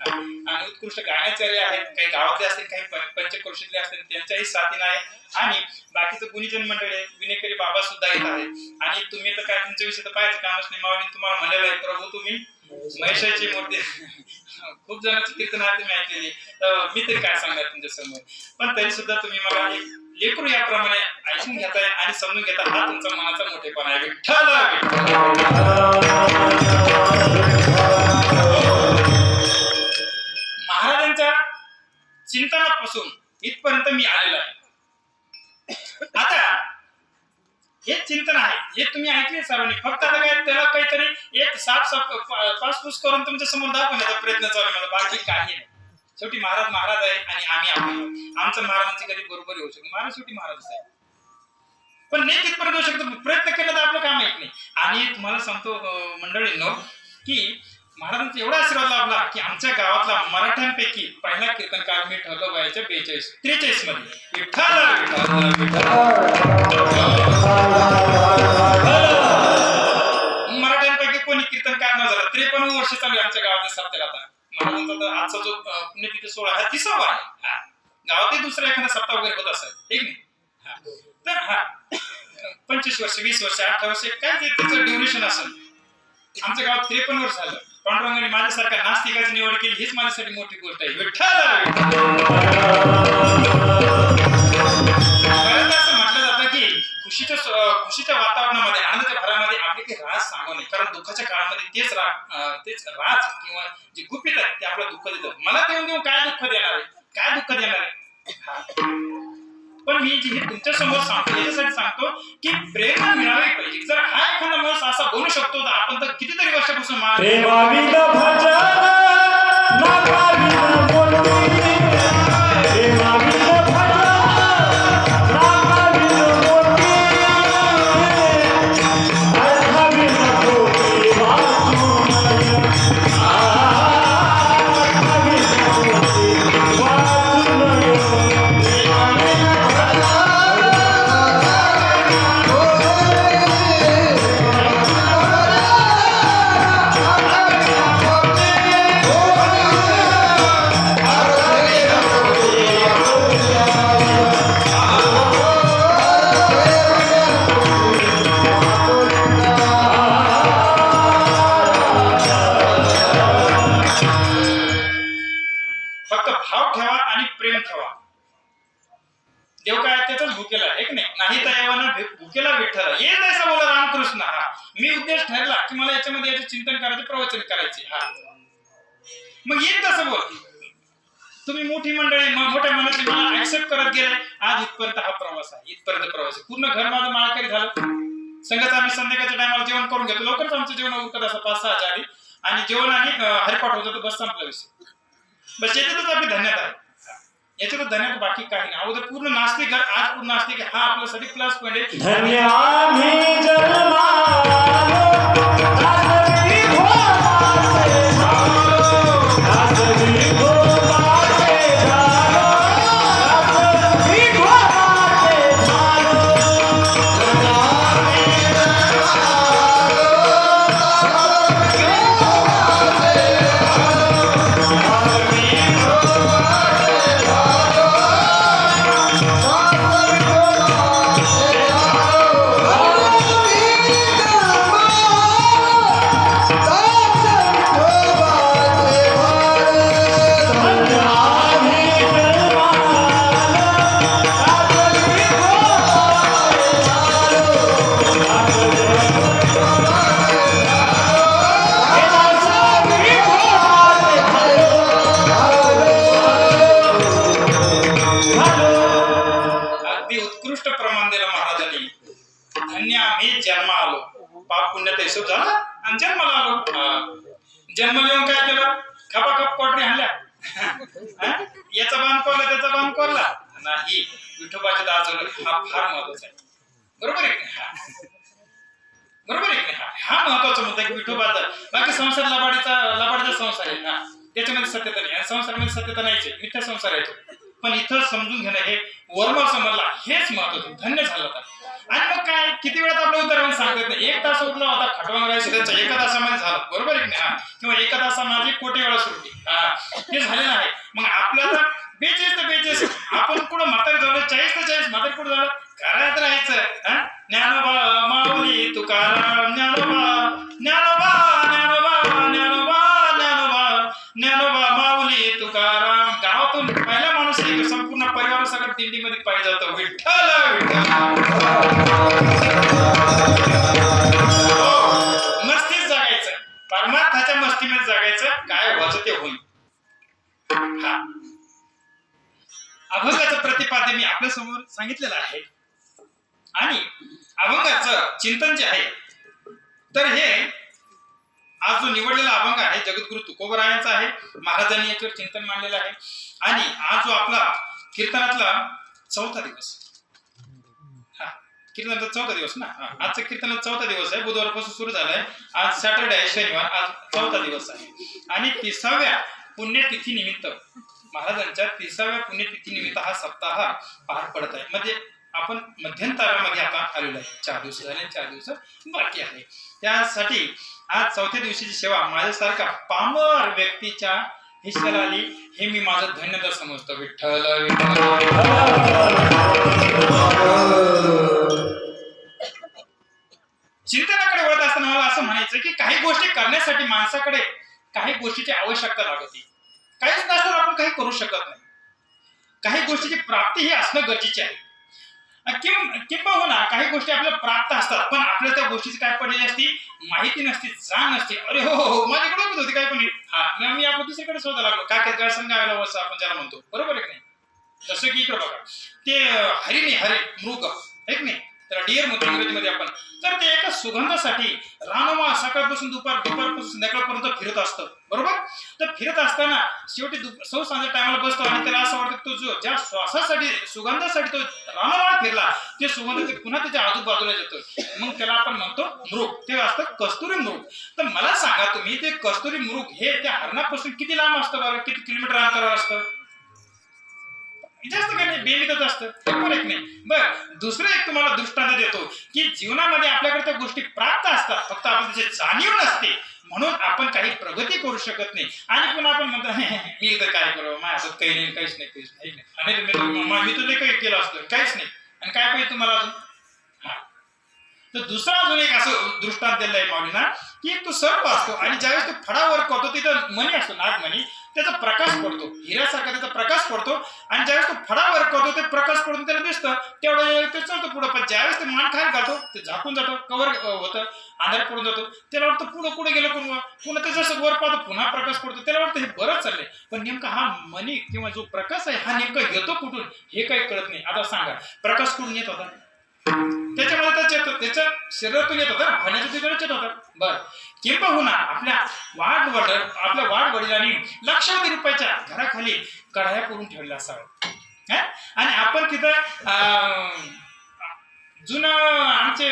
A: आणि उत्कृष्ट गाण्याचार्य आहेत, काही गावातले असतील, काही पंचकृषीतले असतील, त्यांच्याही साथीने आहे. आणि बाकीचं गुणीजन मंडळ आहे, विनेकरी बाबा सुद्धा येत आहेत. आणि तुम्ही तर काय तुमच्या विषयी तर पाहायचं कामच नाही. माऊली तुम्हाला म्हणलेलं आहे, प्रभू तुम्ही महिषाची मूर्ती. खूप जणांची कीर्तन तुम्ही ऐकलेली, मी तरी काय सांगणार तुमच्या समोर. पण तरी सुद्धा तुम्ही मला एक लेकरू याप्रमाणे ऐकून घेताय आणि समजून घेता, हा तुमचा मनाचा मोठेपणा आहे. महाराजांच्या चिंतनापासून इथपर्यंत मी आलेलो आहे. आता हे चिंतन आहे, हे तुम्ही ऐकले सर्वांनी. फक्त आता काय त्याला काहीतरी एक पासपूस करून तुमच्या समोर दाखवण्याचा प्रयत्न चालू आहे. बाकी काही नाही. शेवटी महाराज आहे आणि आम्ही आमचं महाराजांची कधी बरोबरी होऊ शकतो. महाराज शेवटी महाराजच आहे, पण नाही तिथपर्यंत होऊ शकतो. प्रयत्न केला तर आपलं काम येत नाही. आणि तुम्हाला सांगतो मंडळींनो की महाराजांचा एवढा आशीर्वाद लाभला की आमच्या गावातला मराठ्यांपैकी पहिला कीर्तनकार मी ठरलो वयाच्या 43 मध्ये. मराठ्यांपैकी कोणी कीर्तनकार न झाला. 53 वर्ष चालू आमच्या गावातल्या सप्त्याला. आता महाराजांचा तर आजचा जो पुण्यतिथी सोहळा हा 30वा आहे. गावातही दुसरा एखादा सप्ताह वगैरे होत असेल, ठीक नाही. तर 25 वर्ष, 20 वर्ष, 18 वर्ष काय ते त्याचं ड्युरेशन असेल. आमच्या गावात 53 वर्ष झालं. पांडुरंगाने माझ्यासारख्या नास्तिकाची निवड केली, हीच माझ्यासाठी मोठी गोष्ट आहे. विठ्ठल बऱ्याचदा असं म्हटलं जातं की खुशीच्या वातावरणामध्ये, आनंदाच्या भरामध्ये आपले काही राज सांगू नये, कारण दुःखाच्या काळामध्ये तेच राज किंवा जे गुपित आहे ते आपलं दुःख देतात. मला देऊन काय दुःख देणार आहे, काय दुःख देणार आहे. पण मी जे तुमच्या समोर सांगतो याच्यासाठी सांगतो की प्रेरणा मिळावी पाहिजे. जर हा एखादा माणूस असा बोलू शकतो तर आपण तर कितीतरी वर्षापासून देव काय त्याचाच भुकेला आहे की नाही तर एवढा भुकेला विठ्ठल ये जैसा बोला रामकृष्ण. मी उद्देश ठरला की मला याच्यामध्ये याचे चिंतन करायचे, प्रवचन करायचे. मग येत तसं बोल. तुम्ही मोठी मंडळी मोठ्या मनाची मला ऍक्सेप्ट करत गेले. आज इथपर्यंत हा प्रवास आहे, इथपर्यंत प्रवास आहे. पूर्ण घर माझं माळकरी झालं. संगत आम्ही संध्याकाळच्या टायमाला जेवण करून घेतो. लवकरच आमचं जेवण उरकत असं 5-6 आधी, आणि जेवण आणि हरिपाठ होतं तर बस संपला विषय. बस याच्यातच आपली धन्यता आहे. याच्यात धन्यवाद, बाकी काही नाही. अगोदर पूर्ण नास्तिक, आज पूर्ण नास्तिक, हा आपल्यासाठी प्लस पॉइंट आहे. जन्म लिहून काय केलं, खपाखप क्वाटरी हाणल्या. याचा बांध कोरला, त्याचा बांध कोरला नाही. विठोबाच्या दाजवलं हा फार महत्वाचा आहे. बरोबर आहे की बरोबर आहे की हा महत्वाचा मुद्दा की विठोबाचा. बाकी संसार लबाडीचा संसार आहे. त्याच्यामध्ये सत्यता नाही, संसारामध्ये सत्यता नाहीच, मिथ्या संसार आहे. पण इथं समजून घेणं हे वर्म समजला हेच महत्वाचं. धन्य झालं तर. आणि मग काय किती वेळात आपलं उदाहरण सांगत नाही. 1 तास उठला होता खटवांगरायचं, त्याचा 1 तासामध्ये झालं. बरोबर आहे की नाही. किंवा 1 तासा माझी कोटी वेळा सुटली, हे झालेलं आहे. मग आपल्याला 42 तर 42, आपण कुठं म्हातार झालं, 40 तर 40, म्हातार कुठं झालं, घरात राहायचं. ज्ञानोबा माऊली तुकाराम, ज्ञानोबा ज्ञानोबा ज्ञानोबा ज्ञानोबा ज्ञानोबा ज्ञानोबा माऊली तुकाराम. गावातून पहिला माणूस संपूर्ण परिवारासकट दिंडीमध्ये पाहिजे जातो. विठ्ठल विठ्ठल. मस्तीच जगायचं, परमार्थाच्या मस्तीमध्ये जगायचं. काय व्हायचं ते होईल. अभंगाचं प्रतिपाद्य मी आपल्या समोर सांगितलेलं आहे. आणि अभंगाचं चिंतन जे आहे तर हे आज जो निवडलेला अभंग आहे जगद्गुरु तुकोबरायांचा आहे. महाराजांनी याच्यावर चिंतन मांडलेलं आहे. आणि आज जो आपला कीर्तनातला 4था दिवस, कीर्तनाचा 4था दिवस ना, आजचा कीर्तनाचा 4था दिवस आहे. बुधवारपासून सुरू झालाय. आज सॅटर्डे आहे, शनिवार. आज 4था दिवस आहे. आणि 30व्या पुण्यतिथी निमित्त, महाराजांच्या 30व्या पुण्यतिथी निमित्त हा सप्ताह पार पडत आहे. म्हणजे आपण मध्यंतरामध्ये आता आलेलो आहे. 4 दिवस झाले, 4 दिवस बाकी आहे. त्यासाठी आज 4थ्या दिवशीची सेवा माझ्यासारखा पामर व्यक्तीच्या हिश्श्याला आली, हे मी माझं धन्यता समजतो. विठ्ठल विठ्ठल. चिंतनाकडे वळत असताना मला असं म्हणायचं की काही गोष्टी करण्यासाठी माणसाकडे काही गोष्टीची आवश्यकता लागते. काहीच नसल्यावर आपण काही करू शकत नाही. काही गोष्टीची प्राप्ती ही असणं गरजेचे आहे. किंबहुना काही गोष्टी आपल्याला प्राप्त असतात, पण आपल्याला त्या गोष्टीची काय पडलेली असती, माहिती नसती, जाण नसते. अरे हो हो माझ्याकडे होती काय, पण मी आपल्या दुसरीकडे शोधा लागलो. काय गायला वस आपण ज्याला म्हणतो, बरोबर आहे की नाही? जसं की इकडे बघा, ते हरिण मृग आहे की नाही, त्याला डिअर म्हणतो इंग्रजीमध्ये आपण. तर ते एका सुगंधासाठी रानोमा सकाळपासून दुपारपासून संध्याकाळपर्यंत फिरत असतं, बरोबर. तर फिरत असताना शेवटी सांच्या टायमाला बसतो आणि त्याला असं वाटतं तो जो ज्या श्वासासाठी सुगंधासाठी तो रानोमा फिरला, ते सुगंध पुन्हा त्याच्या आजूबाजूला येतो. मग त्याला आपण म्हणतो मृग. ते असतं कस्तुरी मृग. तर मला सांगा तुम्ही, ते कस्तुरी मृग हे त्या हरणापासून किती लांब असतं बरं? किती किलोमीटर अंतरावर असतं? जास्त काही नाही, बेमितच असतं, बरोबर आहे की नाही? बरं, दुसरं एक तुम्हाला दृष्टांत देतो की जीवनामध्ये आपल्याकडे त्या गोष्टी प्राप्त असतात, फक्त आपण त्याची जाणीव नसते, म्हणून आपण काही प्रगती करू शकत नाही. आणि पुन्हा आपण म्हणतो मी तर काय करू, माझ्या हातात काही नाही, काहीच नाही. आणि मी तुला काही केलं असतं, काहीच नाही. आणि काय पाहिजे तुम्हाला अजून? तर दुसरा अजून एक असं दृष्टांत दिलं आहे माऊलींना की तो सर्प असतो आणि ज्यावेळेस तो फडावर करतो तिथं मणी असतो, नागमणी, त्याचा प्रकाश पडतो, हिऱ्यासारखा त्याचा प्रकाश पडतो. आणि ज्यावेळेस तो फडावर करतो ते प्रकाश पडून त्याला दिसतं, तेवढं ते चालतो पुढं. पण ज्यावेळेस ते मान खाली घालतो ते झाकून जातो, कवर होतं, आधार पडून जातो. त्याला वाटतं पुढे गेलं, पुन्हा त्याचं असं वर पाहतो, पुन्हा प्रकाश पडतो. त्याला वाटतं हे बरंच चाललंय, पण नेमका हा मणी किंवा जो प्रकाश आहे हा नेमका येतो कुठून हे काही कळत नाही. आता सांगा, प्रकाश कुठून येत होता? त्याच्यामध्ये त्याच्या शरीरातून येत होता, खाण्याच्या ठिकाणीच येत होता. बरं, किंबहुना आपल्या वाडवडिलांनी लक्षावधी रुपयाच्या घराखाली कढाया करून ठेवल्या असाव्या. आणि आपण तिथं जुनं आमचे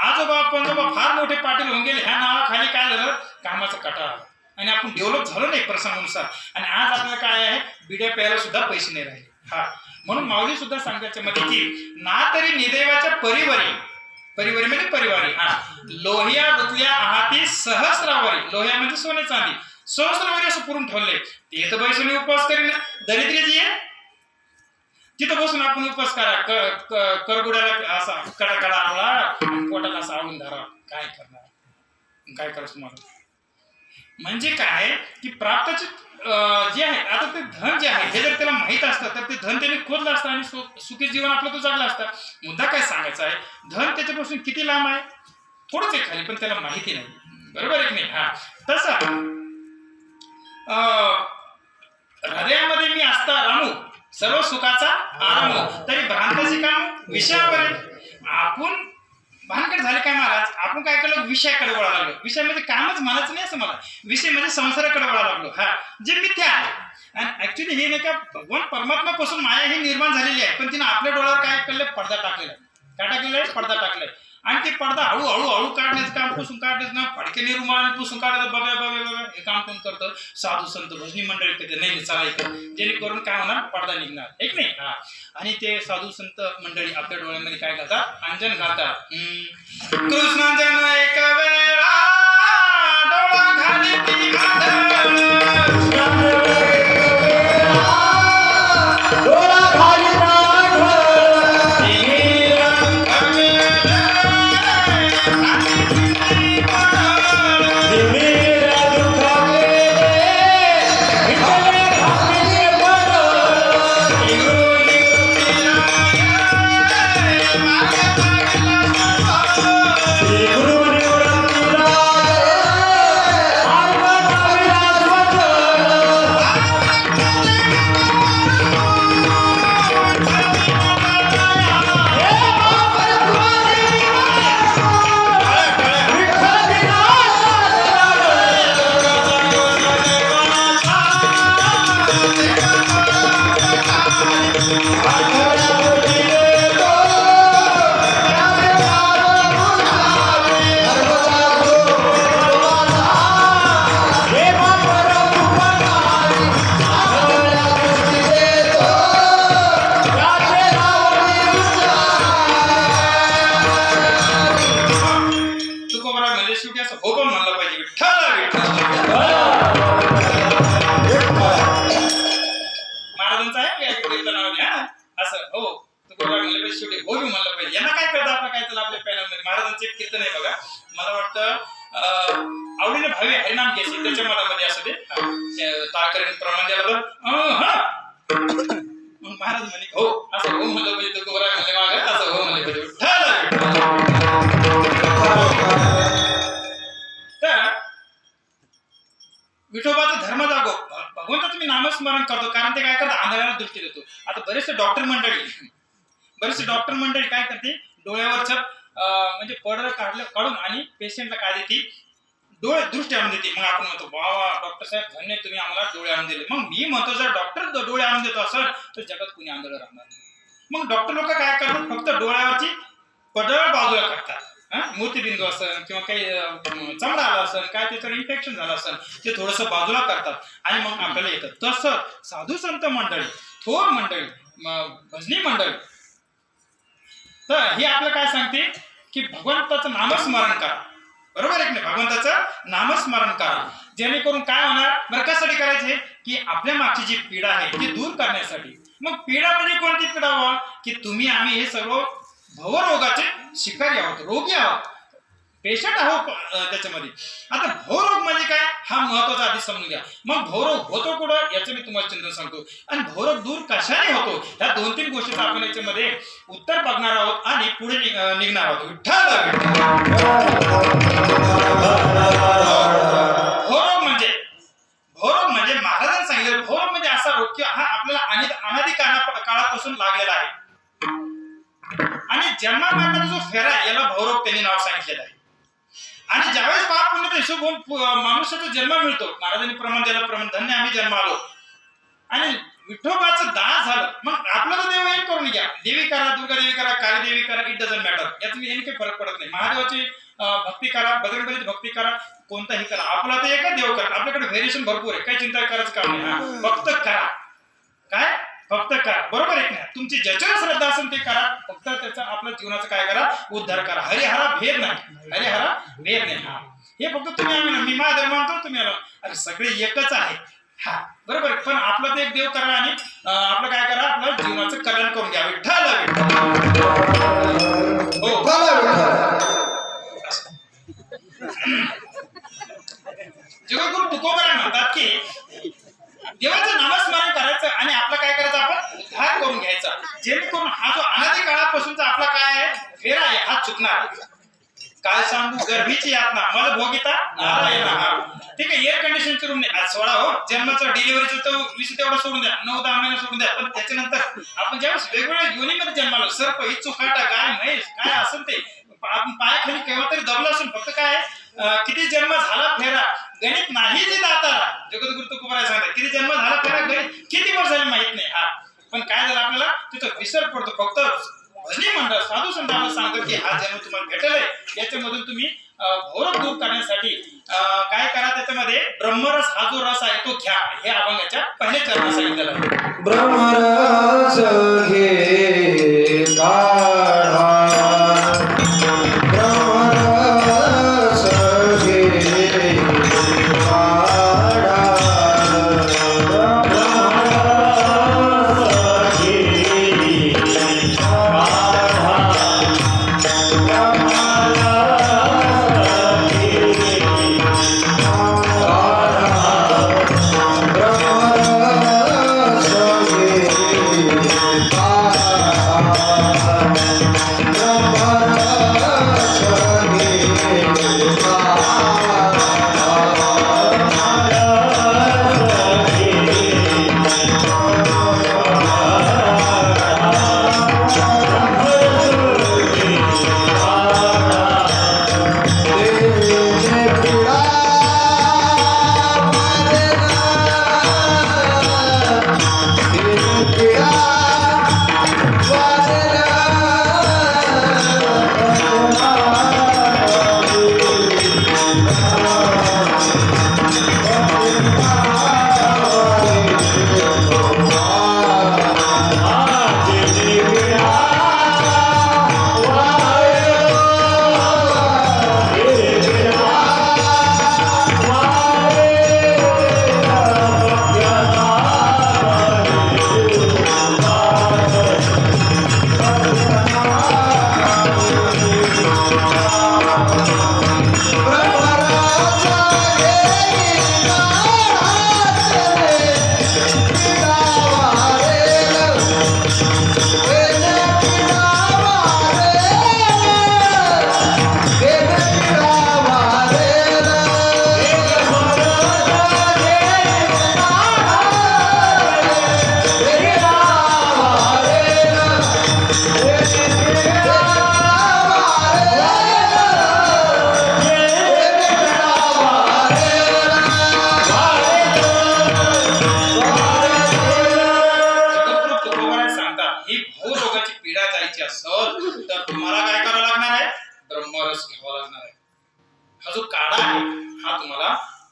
A: आजोबा पंजोबा फार मोठे पाटील होऊन गेले, ह्या नावाखाली काय झालं, कामाचा कटाळा आला आणि आपण डेव्हलप झालो नाही प्रसंगानुसार. आणि आज आपल्याला काय आहे, बिड्या प्यायला सुद्धा पैसे नाही राहिले. म्हणून माऊली सुद्धा सांगते मध्ये की ना तरी निदैवाच्या परिवारी म्हणजे परिवारी, लोहिया रुतल्या आहाती सहस्रावरी. लोह्या म्हणजे सोने चांदी, सहस्रावरी असं पुरून ठेवले. ते तर बैसून उपवास करीन, दरिद्रीची आहे तिथं बसून आपण उपवास करा, करगुड्याला असा कडा आवळा, पोटाला असा आवून धरा. काय करणार, काय करायचं तुम्हाला? म्हणजे काय की प्राप्ताचे जे आहे, आता ते धन जे आहे हे जर त्याला माहित असतं तर ते धन त्याने खोदलं असतं आणि सुखी जीवन आपलं तो जगलं असतं. मुद्दा काय सांगायचा आहे, धन त्याच्यापासून किती लांब आहे, थोडंच आहे खाली, पण त्याला माहिती नाही, बरोबर आहे की नाही? तसं हृदयामध्ये मी असता रामू, सर्व सुखाचा आराम, तरी भ्रांताचे काम विषयावर आहे. आपण भानगड झाले काय महाराज, आपण काय केलं, विषयाकडे वळा लागलो. विषय म्हणजे कामच म्हणायचं नाही असं मला, विषय म्हणजे संसाराकडे वळा लागलो, जे मिथ्या आहे. आणि ऍक्च्युली हे नाही का, भगवान परमात्म्यापासून माया ही निर्माण झालेली आहे, पण तिने आपल्या डोळ्यावर काय केलंय, पडदा टाकलेला. काय टाकलेला आहे? पडदा टाकलाय. आणि ते पडदा हळूहळू काढण्याचं काम, पुसून काढण्याचं ना, फडकेने रुमाला पुसून काढायचं, बघा हे काम कोण करतं, साधू संत भजनी मंडळी करते, नाही चालायचं, जेणेकरून काय होणार, पडदा निघणार, एक नाही. आणि ते साधू संत मंडळी आपल्या डोळ्यामध्ये काय घालतात, अंजन घालतात. कृष्णांजन एक वेळा डोळा घाली ती हरिनाम घ्यायचे त्याच्या मनामध्ये असं ते ताकरीन प्रमाण द्यायला तर मग महाराज म्हणे हो असं हो म्हणलं पाहिजे तुकोबराय म्हणले मागे असं हो म्हणले पाहिजे तर विठोबाचा धर्म जागो भगवंताचं मी नामस्मरण करतो कारण ते काय करतात आंधळ्याला दृष्टी देतो. आता बरेचसे डॉक्टर मंडळी काय करते डोळ्यावरचं म्हणजे पडदा काढून आणि पेशंटला काय देते डोळे दृष्टी आणून देते. मग आपण म्हणतो वा डॉक्टर साहेब धन्य तुम्ही आम्हाला डोळे आणून दिले. मग मी म्हणतो जर डॉक्टर डोळे आणून देतो असेल तर जगात कुणी आंधळ राहणार. मग डॉक्टर लोक काय करतात फक्त डोळ्यावरची पडळ बाजूला करतात. मोतीबिंदू असेल किंवा काही चमडा आला असेल काय त्याच्यावर इन्फेक्शन झालं असेल ते थोडंसं बाजूला करतात आणि मग आपल्याला येतं. तसं साधू संत मंडळी थोर मंडळी भजनी मंडळी तर हे आपलं काय सांगते की भगवंताचं नामस्मरण करा. बरोबर आहे की नाही भगवंताचं नामस्मरण करा जेणेकरून काय होणार बरं कशासाठी करायचे की आपल्या मागची जी पीडा आहे ती दूर करण्यासाठी. मग पीडा म्हणजे कोणती पीडा व्हा की तुम्ही आम्ही हे सर्व भवरोगाचे शिकारी आहोत रोगी आहोत पेशंट आहोत त्याच्यामध्ये. आता भवरोग म्हणजे काय हा महत्वाचा आधी समजून घ्या. मग भवरोग होतो कुठं याचं मी तुम्हाला चिंतन सांगतो आणि भवरोग दूर कशाने होतो ह्या 2-3 गोष्टी आपण याच्यामध्ये उत्तर बघणार आहोत आणि पुढे निघणार आहोत. भवरोग म्हणजे महाराजांनी सांगितलं भवरोग म्हणजे असा रोग की हा आपल्याला अनादी काळापासून लागलेला आहे आणि जन्मापासून जो फेरा याला भवरोग त्यांनी नाव सांगितलेलं आहे. आणि ज्यावेळेस पाप पुण्याचा हिशोब होऊन मनुष्याचा जन्म मिळतो महाराजांनी प्रमाण द्यायला प्रमाण धन्य आम्ही जन्म आलो आणि विठोबाचं दान झालं मग आपलं तर देव एक करून घ्या देवी करा दुर्गा देवी करा काली देवी करा इट डझंट मॅटर यात मी काही फरक पडत नाही. महादेवाची भक्ती करा बजरंगबलीची भक्ती करा कोणताही करा आपला तर एकच देव करा. आपल्याकडे व्हेरिएशन भरपूर आहे काही चिंता करायचं काम नाही. फक्त करा काय फक्त करा बरोबर आहे ना तुमची ज्याच्यावर श्रद्धा असेल ते करा फक्त त्याचा आपल्या जीवनाचा काय करा उद्धार करा. हरिहरा भेद नाही हे फक्त तुम्ही आम्ही मी माझा धर्म मानतो तुम्ही अरे सगळे एकच आहे हा बरोबर पण आपलं ते एक देव करा आणि आपलं काय करा आपलं जीवनाचं कल्याण करून घ्या. विठ्ठल जगद्गुरु तुकोबराय म्हणतात की देवाचं नामस्मरण करायचं आणि आपलं काय करायचं आपण उद्धार करून घ्यायचा जेणेकरून हा जो अनादी काळापासूनचा आपला काय आहे फेरा आहे हा चुकणार. काय सांगू गर्भीची यातना मला भोगिता नारायण हा ठीक आहे. एअर कंडिशनचे रूम नाही आज 16 हो जन्माचा डिलिव्हरीचा तो विषय तेवढा सोडून द्या 9-10 महिने सोडून द्या पण त्याच्यानंतर आपण ज्यावेळेस वेगवेगळ्या योनीमध्ये जन्मालो सर्प इच्छुकाटा गाय म्हैस काय असेल ते आपण पायाखाली केव्हा तरी दबलं असेल फक्त काय किती जन्म झाला फेरा गणित नाही जे दाता जगद्गुरु तुकोबराय सांगतात किती जन्म झाला फेरा गणित किती वर्ष झाले माहित नाही हा पण काय झालं आपल्याला तिथं विसर पडतो. फक्त भजनी मंडळ साधू संतांना सांगतात की हा जन्म तुम्हाला भेटलाय याच्यामधून तुम्ही भवरोग दूर करण्यासाठी काय करा त्याच्यामध्ये ब्रह्मरस हा जो रस आहे तो घ्या हे अभंगाच्या पहिल्या चरणात सांगितलेलं आहे.
B: ब्रह्मरस घे काढा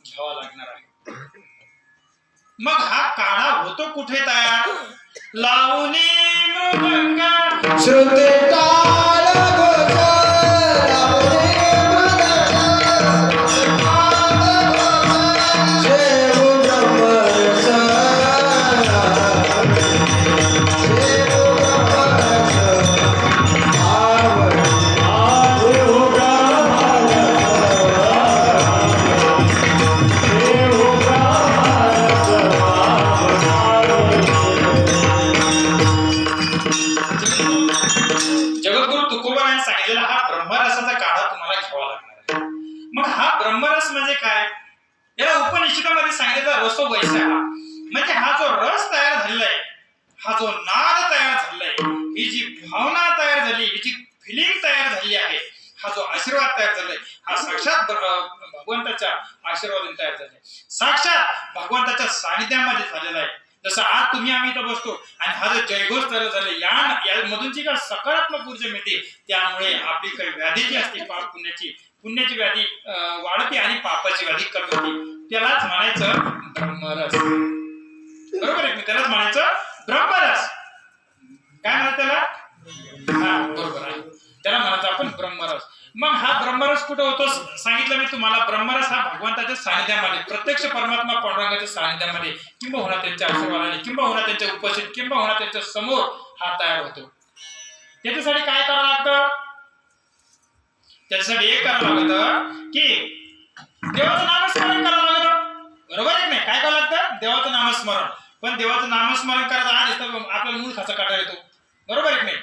A: घ्यावा लागणार आहे. मग हा काढा होतो कुठे तयार? लावणी मृदंग
B: श्रुती ताल घोष लावणी मृदंग शेव ब्रह्मरस शेव ब्रह्मरस आवड शेव ब्रह्मरस
A: जगद्गुरु तुकोबारायांनी सांगितलेला हा ब्रह्मरसाचा काढा तुम्हाला घ्यावा लागणार आहे. मग हा ब्रह्मरस म्हणजे काय? याला उपनिषदामध्ये सांगितलेला रसो वैसा म्हणजे हा जो रस तयार झालेला आहे, हा जो नाद तयार झालेला आहे, ही जी भावना तयार झाली, ही जी फिलिंग तयार झाली आहे, हा जो आशीर्वाद तयार झालाय, हा साक्षात भगवंताच्या आशीर्वादाने तयार झालाय, साक्षात भगवंताच्या सानिध्यामध्ये झालेला आहे. जसं आज तुम्ही आम्ही इथं बसतो आणि हा जो जयघोष तयार झाला, यामधून जी काय सकारात्मक ऊर्जा मिळते, त्यामुळे आपली काही व्याधी जी असते, पाप पुण्याची व्याधी वाढते आणि पापाची व्याधी कमी होते. त्यालाच म्हणायचं ब्रह्मरस. बरोबर आहे? त्यालाच म्हणायचं ब्रह्मरस. काय म्हणतात त्याला? हा, बरोबर आहे, त्याला म्हणायचं आपण ब्रह्मरस. मग हा ब्रह्मरस कुठे होतो सांगितलं मी तुम्हाला. ब्रह्मरस हा भगवंताच्या सानिध्यामध्ये, प्रत्यक्ष परमात्मा पांडुरंगाच्या सानिध्यामध्ये, किंबहुना त्यांच्या आशीर्वादाने, किंबहुना त्यांच्या उपस्थित, किंबहुना त्यांच्या समोर हा तयार होतो. त्याच्यासाठी काय करावं लागतं? त्याच्यासाठी एक करावं लागतं की देवाचं नामस्मरण करावं लागतं. बरोबर आहे की नाही? काय करावं लागतं? देवाचं नामस्मरण. पण देवाचं नामस्मरण करायचं आज आपल्याला मूळ खाचा काढा येतो. बरोबर आहे की नाही?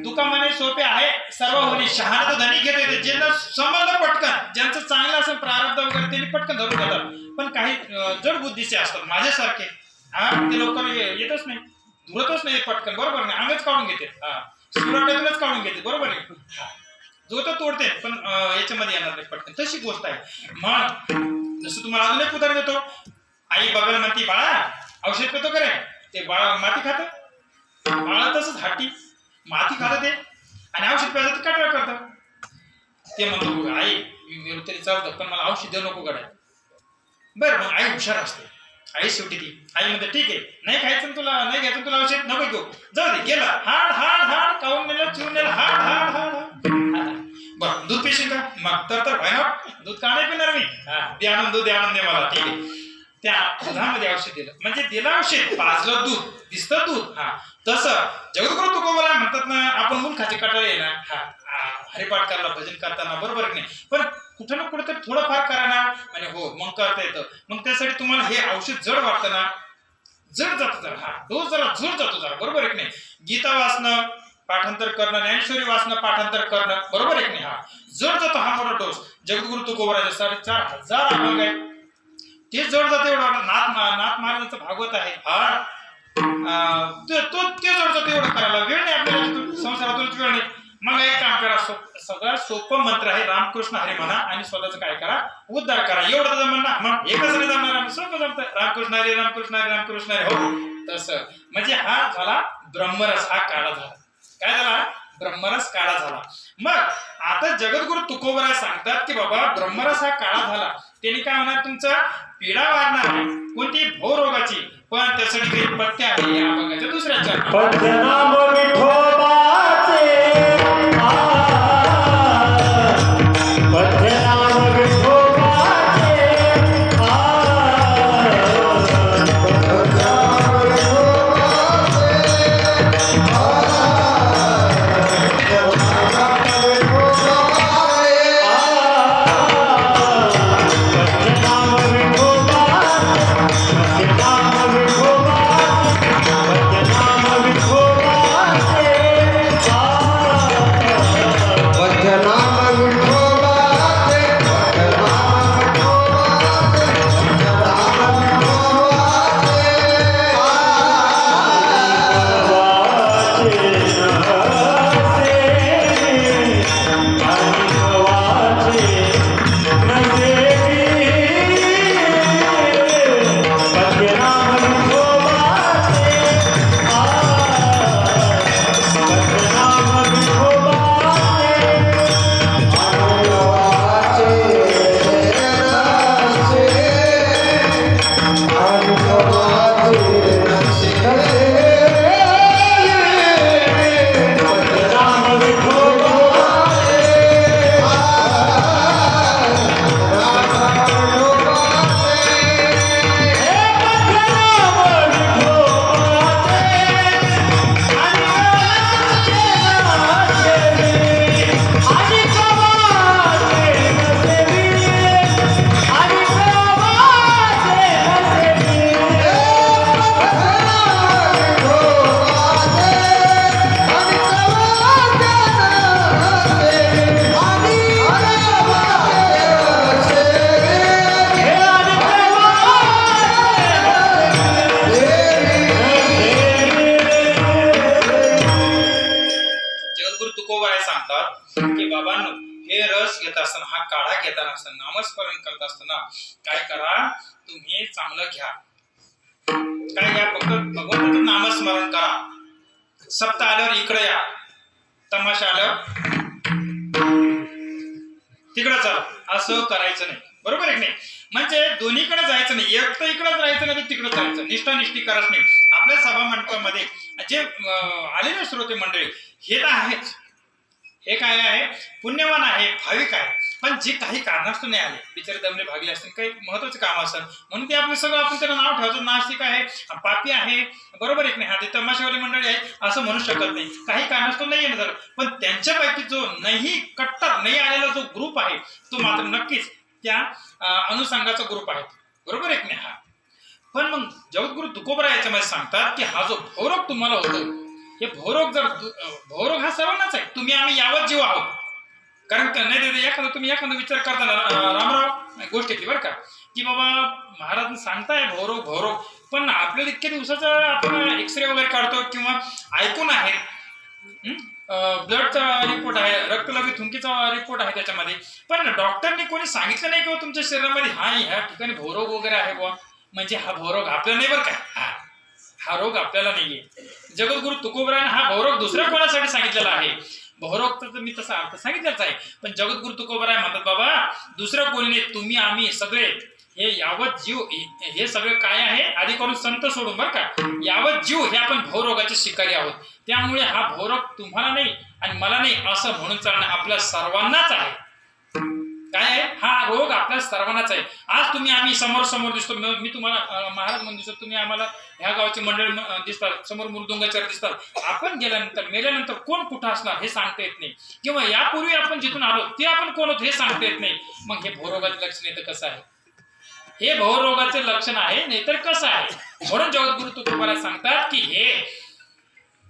A: दुकामाने सोपे आहे सर्व होणे, शहाणा तर धनी घेत येते. ज्यांना संबंध पटकन, ज्यांचं चांगलं असेल प्रारब्ध वगैरे, त्यांनी पटकन धरून घेतात. पण काही जड बुद्धीचे असतात माझ्यासारखे, ते लवकर येतच नाही, धुरतच नाही पटकन. बरोबर नाही? अंगच काढून घेते, सुराट्यातूनच काढून घेते. बरोबर आहे? जो तर तोडते पण याच्यामध्ये येणार नाही पटकन. तशी गोष्ट आहे. मग जसं तुम्हाला अजून एक उदाहरण देतो. आई बाबाला म्हणते, बाळा औषध पितो करे, ते बाळा माती खात, बाळा तसंच हाटी माती खात ते आणि औषध प्यायचं तर काटवा करतात. ते म्हणतो, आई मी तरी चालतं पण मला औषध देऊ नको गड्या. बरं, मग आई हुशार असते. आई शेवटी ती आई म्हणते, ठीक आहे, नाही खायचं तुला, नाही घ्यायचं तुला औषध, नको घेऊ, जाऊ दे. गेला हाड हाड हाड काऊन नेलं, चिवून नेलं, हाड हाड हाड. बरं, दूध पिशील का? मग तर भयानक दूध का नाही पिणार मी? दे आणून, दूध आणून दे मला. ठीक आहे. त्या दुधामध्ये औषध दिलं, म्हणजे दिलं औषध, पाजलं दूध, दिसतं दूध. तसं जगद्गुरु तुकोबाराय म्हणतात ना, आपण मूर्खाचे कटाळे ना, हरिपाठ करायला, भजन करताना, बरोबर की नाही, पण कुठं ना कुठं थोडंफार करा ना, म्हणजे हो मग करता येतं. मग त्यासाठी तुम्हाला हे औषध जड वाटतं ना, जड जातं जरा, डोस जरा जड जातो जरा. बरोबर आहे की नाही? गीता वाचणं, पाठांतर करणं, ज्ञानेश्वरी वाचणं, पाठांतर करणं, बरोबर आहे की नाही? जड जातो हा मोठा डोस. जगद्गुरु तुकोबारायचे 4,500 अभंग आहे, ते जड जाते. एवढं नाथ महाराजांचं भागवत आहे, ते जड जातो. एवढं करायला वेळ नाही आपल्याला, संसारातूनच वेळ नाही. मग एक काम करा, सगळ्यात सोपं मंत्र आहे, रामकृष्ण हरी म्हणा आणि स्वतःच काय करा, उद्धार करा. एवढं तर म्हणा, मग एकच नाही जमणार, सोपं जमतं. रामकृष्ण हरी, रामकृष्ण हरी, रामकृष्ण हरी. हो, तसं म्हणजे हा झाला ब्रह्मरस, हा काढा झाला. काय झाला? ब्रह्मरस काढा झाला. मग आता जगद्गुरु तुकोबाराय सांगतात की बाबा ब्रह्मरस हा काढा झाला, त्यांनी काय म्हणणार, तुमचा पीडा वारणार आहे, कोणती भव रोगाची, पण त्यासाठी काही पथ्य आहे. या बघायचं दुसऱ्या
C: पद्मनाभ विठोबाचे, पद्मनाभ विठोबाचे,
A: असताना नामस्मरण करत असताना काय करा, तुम्ही चांगलं घ्या. काय घ्या? फक्त भगवंताचं नामस्मरण करा. सप्ताह आल्यावर इकडे या, तमाशा आल्यावर तिकडं चला, असं करायचं नाही. बरोबर आहे की नाही? म्हणजे दोन्हीकडे जायचं नाही, एक तर इकडंच राहायचं नाही तर तिकडं जायचं. निष्ठा करायचं नाही. आपल्या सभा मंडपामध्ये जे आले ना श्रोते मंडळी, हे तर आहेच, हे काय आहे, पुण्यवान आहे, भाविक आहे. पण जे काही कारणास्तव नाही आले, बिचारे दमले भागले असतील, काही महत्वाचं काम असेल म्हणून ते आपलं सगळं आपण त्याला नाव ठेवतो, नास्तिक आहे, पापी आहे. बरोबर आहे की नाही? हा, ते तमाशावाली मंडळी आहे असं म्हणू शकत नाही. काही कारणास्तव नाही येणं झालं, पण त्यांच्यापैकी जो नाही कट्टर नाही आलेला जो ग्रुप आहे तो मात्र नक्कीच त्या अनुषंगाचा ग्रुप आहे. बरोबर आहे की नाही? हा, पण मग जगद्गुरु तुकोबरा याच्यामध्ये सांगतात की हा जो भवरोग तुम्हाला होतो, हे भवरोग हा सर्वांनाच आहे. तुम्ही आम्ही यावत जीव आहोत. कारण नाही एखादा तुम्ही एखादा विचार करताना रामराव गोष्ट येते बरं का, की बाबा महाराज सांगताय भवरोग, पण आपल्याला इतक्या दिवसाचा आपण एक्सरे वगैरे काढतो किंवा ऐकून आहे, ब्लडचा रिपोर्ट आहे, रक्तलघवी थुंकीचा रिपोर्ट आहे त्याच्यामध्ये, पण डॉक्टरनी कोणी सांगितलं नाही किंवा तुमच्या शरीरामध्ये ह्या ठिकाणी भवरोग वगैरे आहे बुवा, म्हणजे हा भवरोग आपल्याला नाही बरं का, हा रोग आपल्याला नाहीये. जगद्गुरु तुकोबराने हा भवरोग दुसऱ्या कोणासाठी सांगितलेला आहे. भवरोग तर मी तसा अर्थ सांगितलाच आहे, पण जगद्गुरु तुकोबराय म्हणतात बाबा दुसरं कोणी नाही, तुम्ही आम्ही सगळे हे यावत जीव, हे सगळे काय आहे, आधी करून संत सोडून बरं का, यावत जीव हे आपण भवरोगाचे शिकारी आहोत. त्यामुळे हा भवरोग तुम्हाला नाही आणि मला नाही असं म्हणून चालणं आपल्या सर्वांनाच आहे. काय आहे? हा रोग आपल्या सर्वांनाच आहे. आज तुम्ही आम्ही समोर दिसतो, मी तुम्हाला महाराज म्हणून दिसतो, तुम्ही आम्हाला ह्या गावची मंडळी दिसतात, समोर मृदुंगाचार्य दिसतात. आपण मेल्यानंतर कोण कुठं असणार हे सांगता येत नाही, किंवा यापूर्वी आपण जिथून आलो ते आपण कोण होतो हे सांगता येत नाही. मग हे भवरोगाचे लक्षण येतं कसं आहे? हे भवरोगाचे लक्षण आहे, नाहीतर कसं आहे? म्हणून जगद्गुरु तुकोबरा सांगतात की हे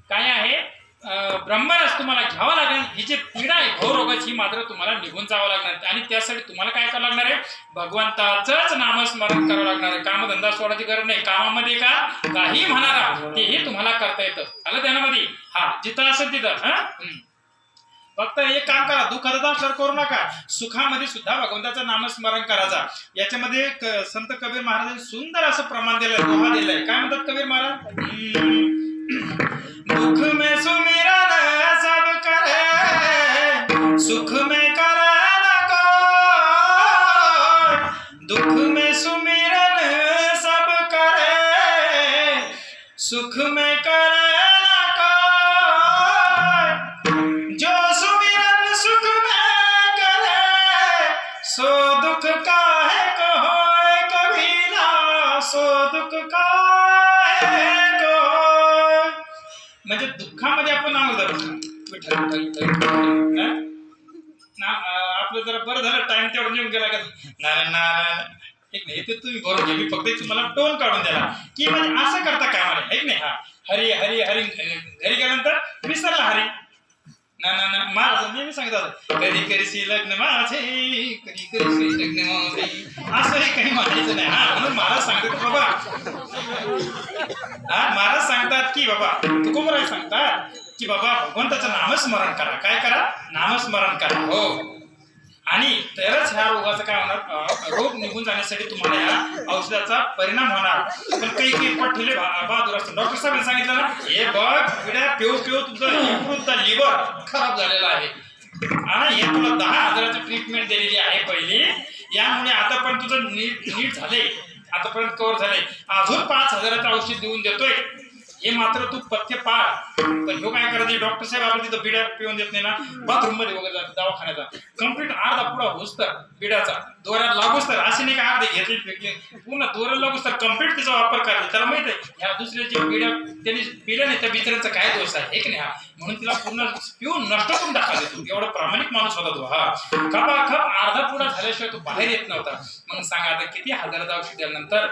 A: काय आहे, ब्रह्मरस तुम्हाला घ्यावा लागेल. ही जी पीडा आहे भवरोगाची ही मात्र तुम्हाला निघून जावं लागणार, आणि त्यासाठी तुम्हाला काय करावं लागणार आहे, भगवंताचंच नामस्मरण करावं लागणार आहे. कामधंदा सोडायची गरज नाही. कामामध्ये काही म्हणारा तेही तुम्हाला करता येतं. आलं ध्यानामध्ये? हा, जिथं असेल तिथं फक्त एक काम करा, दुःखाचा असल्यावर करू नका, सुखामध्ये सुद्धा भगवंताचं नामस्मरण करायचा. याच्यामध्ये संत कबीर महाराजांनी सुंदर असं प्रमाण दिलंय, दोहा दिलाय. काय म्हणतात कबीर महाराज? दुख में सुमिरन सब करे, सुख में करे न कोई, दुख में सुमिरन सब करे, सुख में करे न कोई, जो सुमिरन सुख में करे, सो दुख काहे को होए कभी ना, सो दुख काहे को. म्हणजे दुःखामध्ये आपण नाव धरतो, आपलं जरा बरं झालं, टाइम तेवढा निघून गेला का, नारायण एक नाही ते तुम्ही बरोबर घ्या, मी फक्त तुम्हाला टोन काढून द्याला की म्हणजे असं करता काय मला एक नाही. हा, हरी हरी हरी, घरी गेल्यानंतर विसरला हरी ना महाराज नेहमी सांगतात, कधी करीशी लग्न माझे, कधी करीशी लग्न माझे, असंही काही म्हणायचं नाही. हा, म्हणून महाराज सांगतात बाबा, महाराज सांगतात की बाबा, तुकोबराय सांगतात की बाबा भगवंताचं नामस्मरण करा. काय करा? नामस्मरण करा. हो, आणि तरच ह्या रोगाचं काय होणार, रोग निघून जाण्यासाठी तुम्हाला या औषधाचा परिणाम होणार. पण काही पठ्ठिले बहादूर असतात. डॉक्टर साहेबांनी सांगितलं ना, हे बघ पिढ्या पिऊ तुमचं लिव्हर खराब झालेला आहे आणि हे तुला 10,000ची ट्रीटमेंट दिलेली आहे पहिली, यामुळे आतापर्यंत तुझं नीट झाले, आतापर्यंत कव्हर झाले, अजून 5,000चं औषध देऊन देतोय, हे मात्र तू पथ्य पाळ. पण ह्यो काय करायचं, डॉक्टर साहेब आपण तिथं बिड्या पिऊन देत नाही ना, बाथरूम मध्ये वगैरे जातात दवाखान्याचा, कम्प्लीट अर्धा पुढा होस तर बिड्याचा दोऱ्यात लागूच तर, असे नाही का अर्धे घेतले फेकले, पूर्ण दोऱ्याला लागूच तर कम्प्लीट त्याचा वापर करायचा. त्याला माहित आहे ह्या दुसऱ्याची बिड्या त्यांनी पिल्या नाही, त्या बिचाऱ्यांचा काय दोष आहे एक नाही. हा, म्हणून तिला पूर्ण पिऊन नष्ट करून टाकायला देतो. एवढा प्रामाणिक माणूस होता तो. हा, खपाखप अर्धा पुढा झाल्याशिवाय तो बाहेर येत नव्हता. मग सांगा आता किती हजाराचं औषध दिल्यानंतर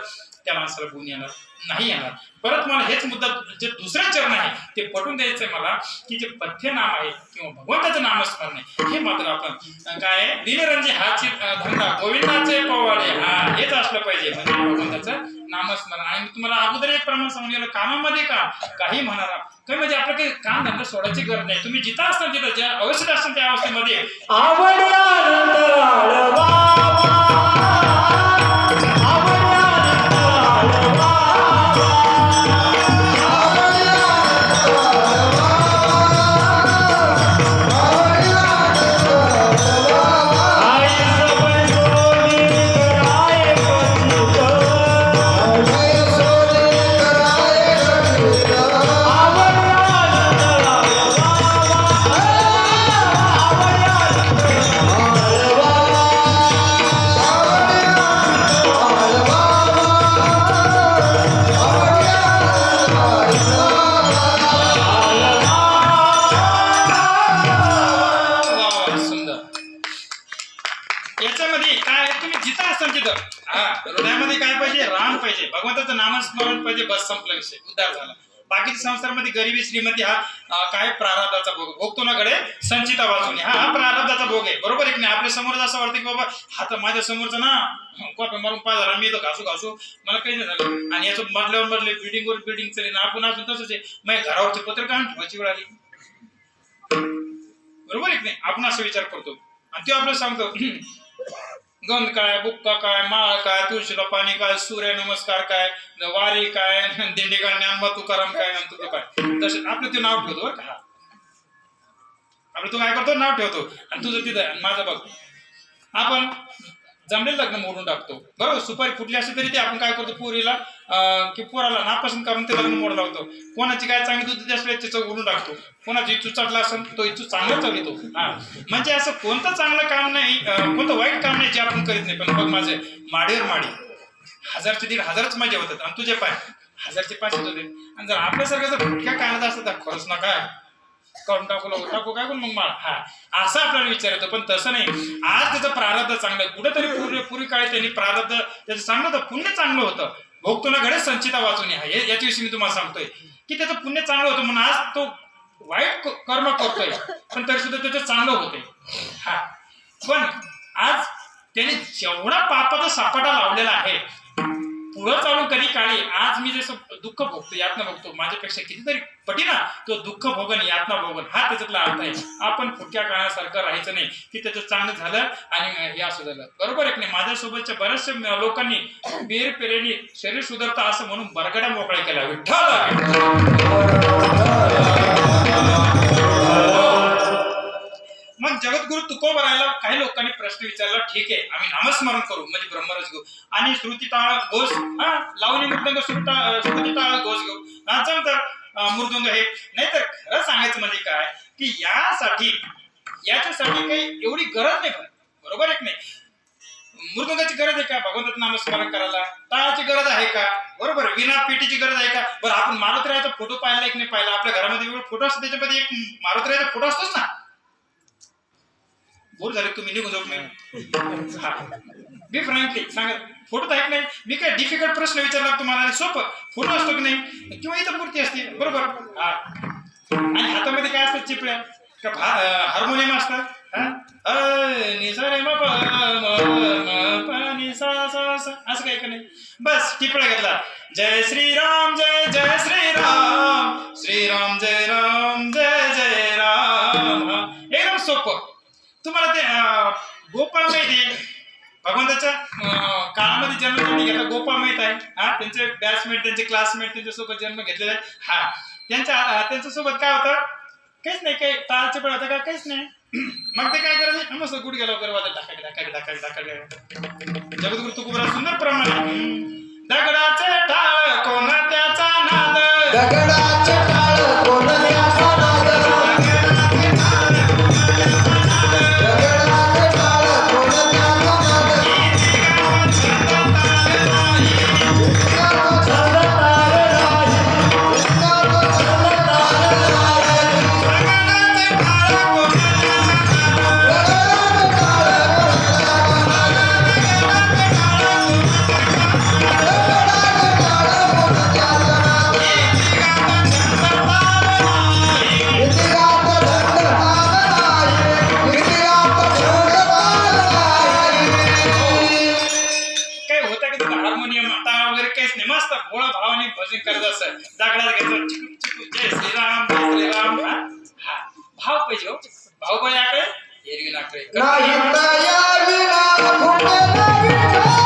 A: त्या माणसाला गुण येणार नाही येणार. परत मला हेच मुद्दा, जे दुसरं चरण आहे ते पटवून द्यायचंय मला, की जे पथ्य नाम आहे किंवा भगवंताचं नामस्मरण आहे, हे मात्र आपण काय दिनरंजी हाची धंदा गोविंदाचे पोवाडे, हा हेच असलं पाहिजे, म्हणजे भगवंताचं नामस्मरण. आणि मी तुम्हाला अगोदर एक प्रमाण सांगून गेलं, कामामध्ये काही म्हणारा, काही म्हणजे आपलं काही काम धंदा सोडायची गरज नाही. तुम्ही जिथं असताल तिथं ज्या अवस्थेत असताल त्या अवस्थेमध्ये
C: आवड आनंद आळवा
A: वा, सुंदर. याच्यामध्ये काय आहे, तुम्ही जिथं असाल तिथं हृदयामध्ये काय पाहिजे, राम पाहिजे, भगवंताचं नामस्मरण पाहिजे, बस संपला विषय, उद्धार झाला. बाकीच्या संसारामध्ये गरिबी श्रीमंती हा काय प्रारब्धाचा भोग भोगतो ना कडे संचिता वाचून हा प्रारब्धाचा भोग आहे. बरोबर आहे की नाही? आपल्या समोर असं वाटतं की बाबा हा तर माझ्या समोरचा ना कॉपी मारून पाय झाला, मी तर घासू मला काही नाही झालं, आणि याचं मधल्यावर मधले बिल्डिंगवर बिल्डिंग चले ना, आपण अजून तसंच आहे. मग घरावरचे पत्र काय ठेवायची वेळ आली. बरोबर आहे की नाही? आपण असा विचार करतो आणि तो आपल्याला सांगतो गंध काय, बुक्का काय, माळ काय, तुळशीला पाणी काय, सूर्य नमस्कार काय, वारी काय, दिंडी काय, ज्ञानबा तुकाराम काय, आणि तुझं काय. तसं आपलं ते नाव ठेवतो बरं का. आपलं तू काय करतो, नाव ठेवतो, आणि तुझं तिथं आणि माझं बघ. आपण जमलेलं लग्न मोडून टाकतो. बरोबर, सुपारी फुटली असली तरी ते आपण काय करतो, पोरीला की पोराला नापसंत करून ते लग्न मोड लावतो. कोणाची काय चांगली दूध असले त्याचं ओढून टाकतो, कोणाची इच्छू चढला असेल तो इच्छू चांगला चढतो. म्हणजे असं कोणतं चांगलं काम नाही, कोणतं वाईट काम नाही जे आपण करीत नाही. पण बघ माझे माडीवर माडी 1000चे 1500च मजा होतात, आणि तुझे पाय 1000चे 500 होते. आणि जर आपल्यासारखं जर फुटक्या कानात असतं तर खरंच ना काय करून टाकू काय मग माळ असं आपल्याला विचार येतो. पण तसं नाही. आज त्याचं प्रारब्ध चांगलं आहे. कुठेतरी पूर्वी काळी त्यांनी प्रारब्ध त्याचं चांगलं होतं, पुण्य चांगलं होतं. भोगतो ना घडे संचिता वाचून याच्याविषयी मी तुम्हाला सांगतोय की त्याचं पुण्य चांगलं होतं म्हणून आज तो वाईट कर्म करतोय, पण तरी सुद्धा त्याचं चांगलं होतंय. पण आज त्याने जेवढा पापाचा सपाटा लावलेला आहे पुढं चालून कधी काळी आज मी जसं दुःख भोगतो, यातना भोगतो, माझ्यापेक्षा कितीतरी पटी ना तो दुःख भोगन यातना भोगन हा त्याच्यातला अर्थ आहे. आपण फुटक्या काळासारखं राहायचं नाही की त्याचं चांगलं झालं आणि हे असं झालं. बरोबर आहे की नाही? माझ्यासोबतच्या बऱ्याचशा लोकांनी बेर पेरेनी शरीर सुधारता असं म्हणून बरगड्या मोकळ्या केल्या. मग जगद्गुरु तुकोबरायला काही लोकांनी प्रश्न विचारला, ठीक आहे आम्ही नामस्मरण करू म्हणजे ब्रह्मरस घेऊ आणि श्रुती टाळ घोष लावणी मृदंग श्रुती टाळ घोष घेऊ नाचवतर मृदंग हे. नाहीतर खरं सांगायचं म्हणजे काय की याच्यासाठी काही एवढी गरज नाही. बरोबर आहे की नाही? मृदंगाची गरज आहे का भगवंताचं नामस्मरण करायला? टाळाची गरज आहे का? बरोबर. विना पेटीची गरज आहे का? बरं, आपण मारुतीरायाचा फोटो पाहिला की नाही पाहिला? आपल्या घरामध्ये वेगवेगळे फोटो असतात, त्याच्यामध्ये एक मारुतीरायाचा फोटो असतोच ना. बोर झाले तुम्ही निघून जाऊ नाही. मी फ्रँकली सांगा फोटो आहे की नाही? मी काय डिफिकल्ट प्रश्न विचारला तुम्हाला? सोपं फोटो असतो की नाही, किंवा इथं मूर्ती असते. बरोबर. आणि हातामध्ये काय असतात? चिपळ्या का हार्मोनियम असतात. असं काय का नाही? बस टिपळ्या घेतला. जय श्रीराम जय जय श्रीराम, श्रीराम जय राम जय जय राम. एकदम सोपं. तुम्हाला ते गोपाळ माहिती आहे? भगवंताच्या काळामध्ये जन्म त्यांनी घेतला. गोपाळ माहित आहे? त्यांचे बॅचमेट, त्यांचे क्लासमेट त्यांच्यासोबत जन्म घेतलेला आहे. त्यांच्यासोबत काय होतं? काहीच नाही. काही टाळाचे पण होतं का? काहीच नाही. मग ते काय करायचं? मस्त गुडघ्या लवकर वाजत टाकायला. जगद्गुरु तुकोबरा सुंदर प्रमाणे दगडाचे टाळ कोणत्याचा नाद,
B: दगडाचे टाळ कोणत्याचा नाद, दगडाचे टाळ कोणत्याचा नाद,
A: दगडाचे भजन करत असं दगडात घ्यायचं चिकू चिकू जय श्रीराम हा हा भाव पाहिजे हो भाव पाहिजे आकडे एरवी नाकडे
B: नाही तया विना फुटला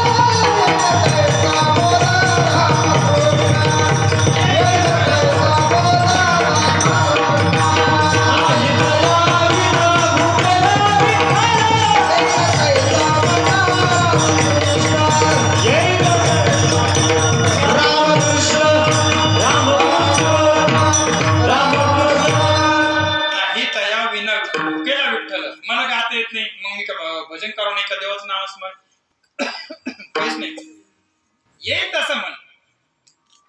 A: नाही तया विना भुकेला विठ्ठल मला गाता येत नाही मग मी का भजन करावं नाही का देवाचं नाव स्मरण काहीच नाही येईल तसं म्हण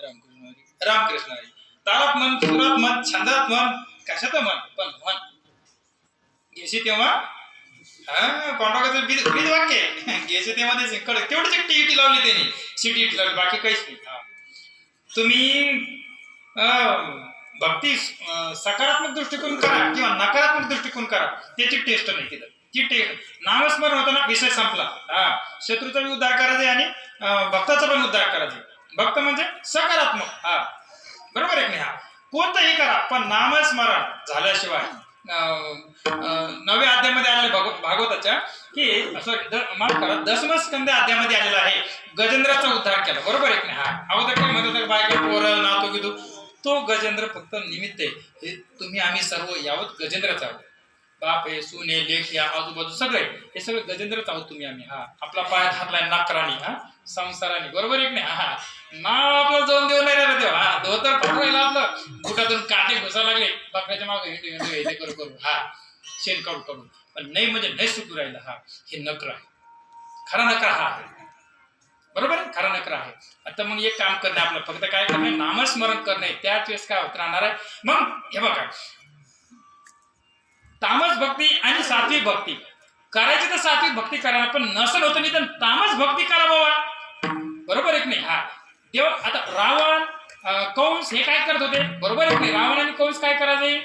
A: रामकृष्ण हरी रामकृष्ण हरी तालात म्हण सुरात म्हण छंदात म्हण कशात म्हण पण म्हण घेशी तेव्हा हा पांडुरंगाचं बीज वाक्य आहे. घ्यायचे तेव्हा ते तेवढीच एक टीईटी लावली त्यांनी सीटीईटी लावली बाकी काहीच नाही हा. तुम्ही भक्ती सकारात्मक दृष्टिकोन करा किंवा नकारात्मक दृष्टिकोन करा त्याची टेस्ट नाही तिथं ती टेस्ट नामस्मरण होताना विषय संपला हा शत्रूचा बी उद्धार करायचा आणि भक्ताचा पण उद्धार करायचा भक्त म्हणजे सकारात्मक हा बरोबर आहे की नाही हा कोणतंही करा पण नामस्मरण झाल्याशिवाय नव्या अध्यायामध्ये आलेल्या भागवताच्या की सॉरी माफ करा दशमस्कंद अध्यायामध्ये आलेला आहे गजेंद्राचा उद्धार केला बरोबर आहे की नाही हा अगोदर काय म्हणत होता बायका पोरं नातो की तो गजेंद्र फक्त निमित्त आहे हे तुम्ही आम्ही सर्व यावत गजेंद्रच आहोत बाप आहे सून आहे लेख या आजूबाजू सगळे हे सगळे गजेंद्रच आहोत तुम्ही आम्ही हा आपला पाय हातलाय नाकराणी हा संसाराने बरोबर आहे की नाही हा नाव आपलं जाऊन देऊ नाही राहिला तेव्हा हा धोतर पकडवायला आपलं बुटातून काटे घुसा लागले बकऱ्याच्या मागे हे करू करू हा शेण काढू काढू पण नाही म्हणजे नाही सुटू राहिला हा हे नकर आहे खरा नकर हा आहे बरोबर खरा नकर आहे आता मग एक काम करणे आपलं फक्त काय करणे नामस्मरण करणे त्याच वेळेस काय होत राहणार आहे मग हे बघा तामस भक्ती आणि सात्विक भक्ती करायची तर सात्विक भक्ती करा पण नसल होतं नाही तर तामस भक्ती करा बाबा बरोबर एक नाही हा तेव्हा आता रावण कंस हे काय करत होते बरोबर एक नाही रावण आणि कंस काय करायचे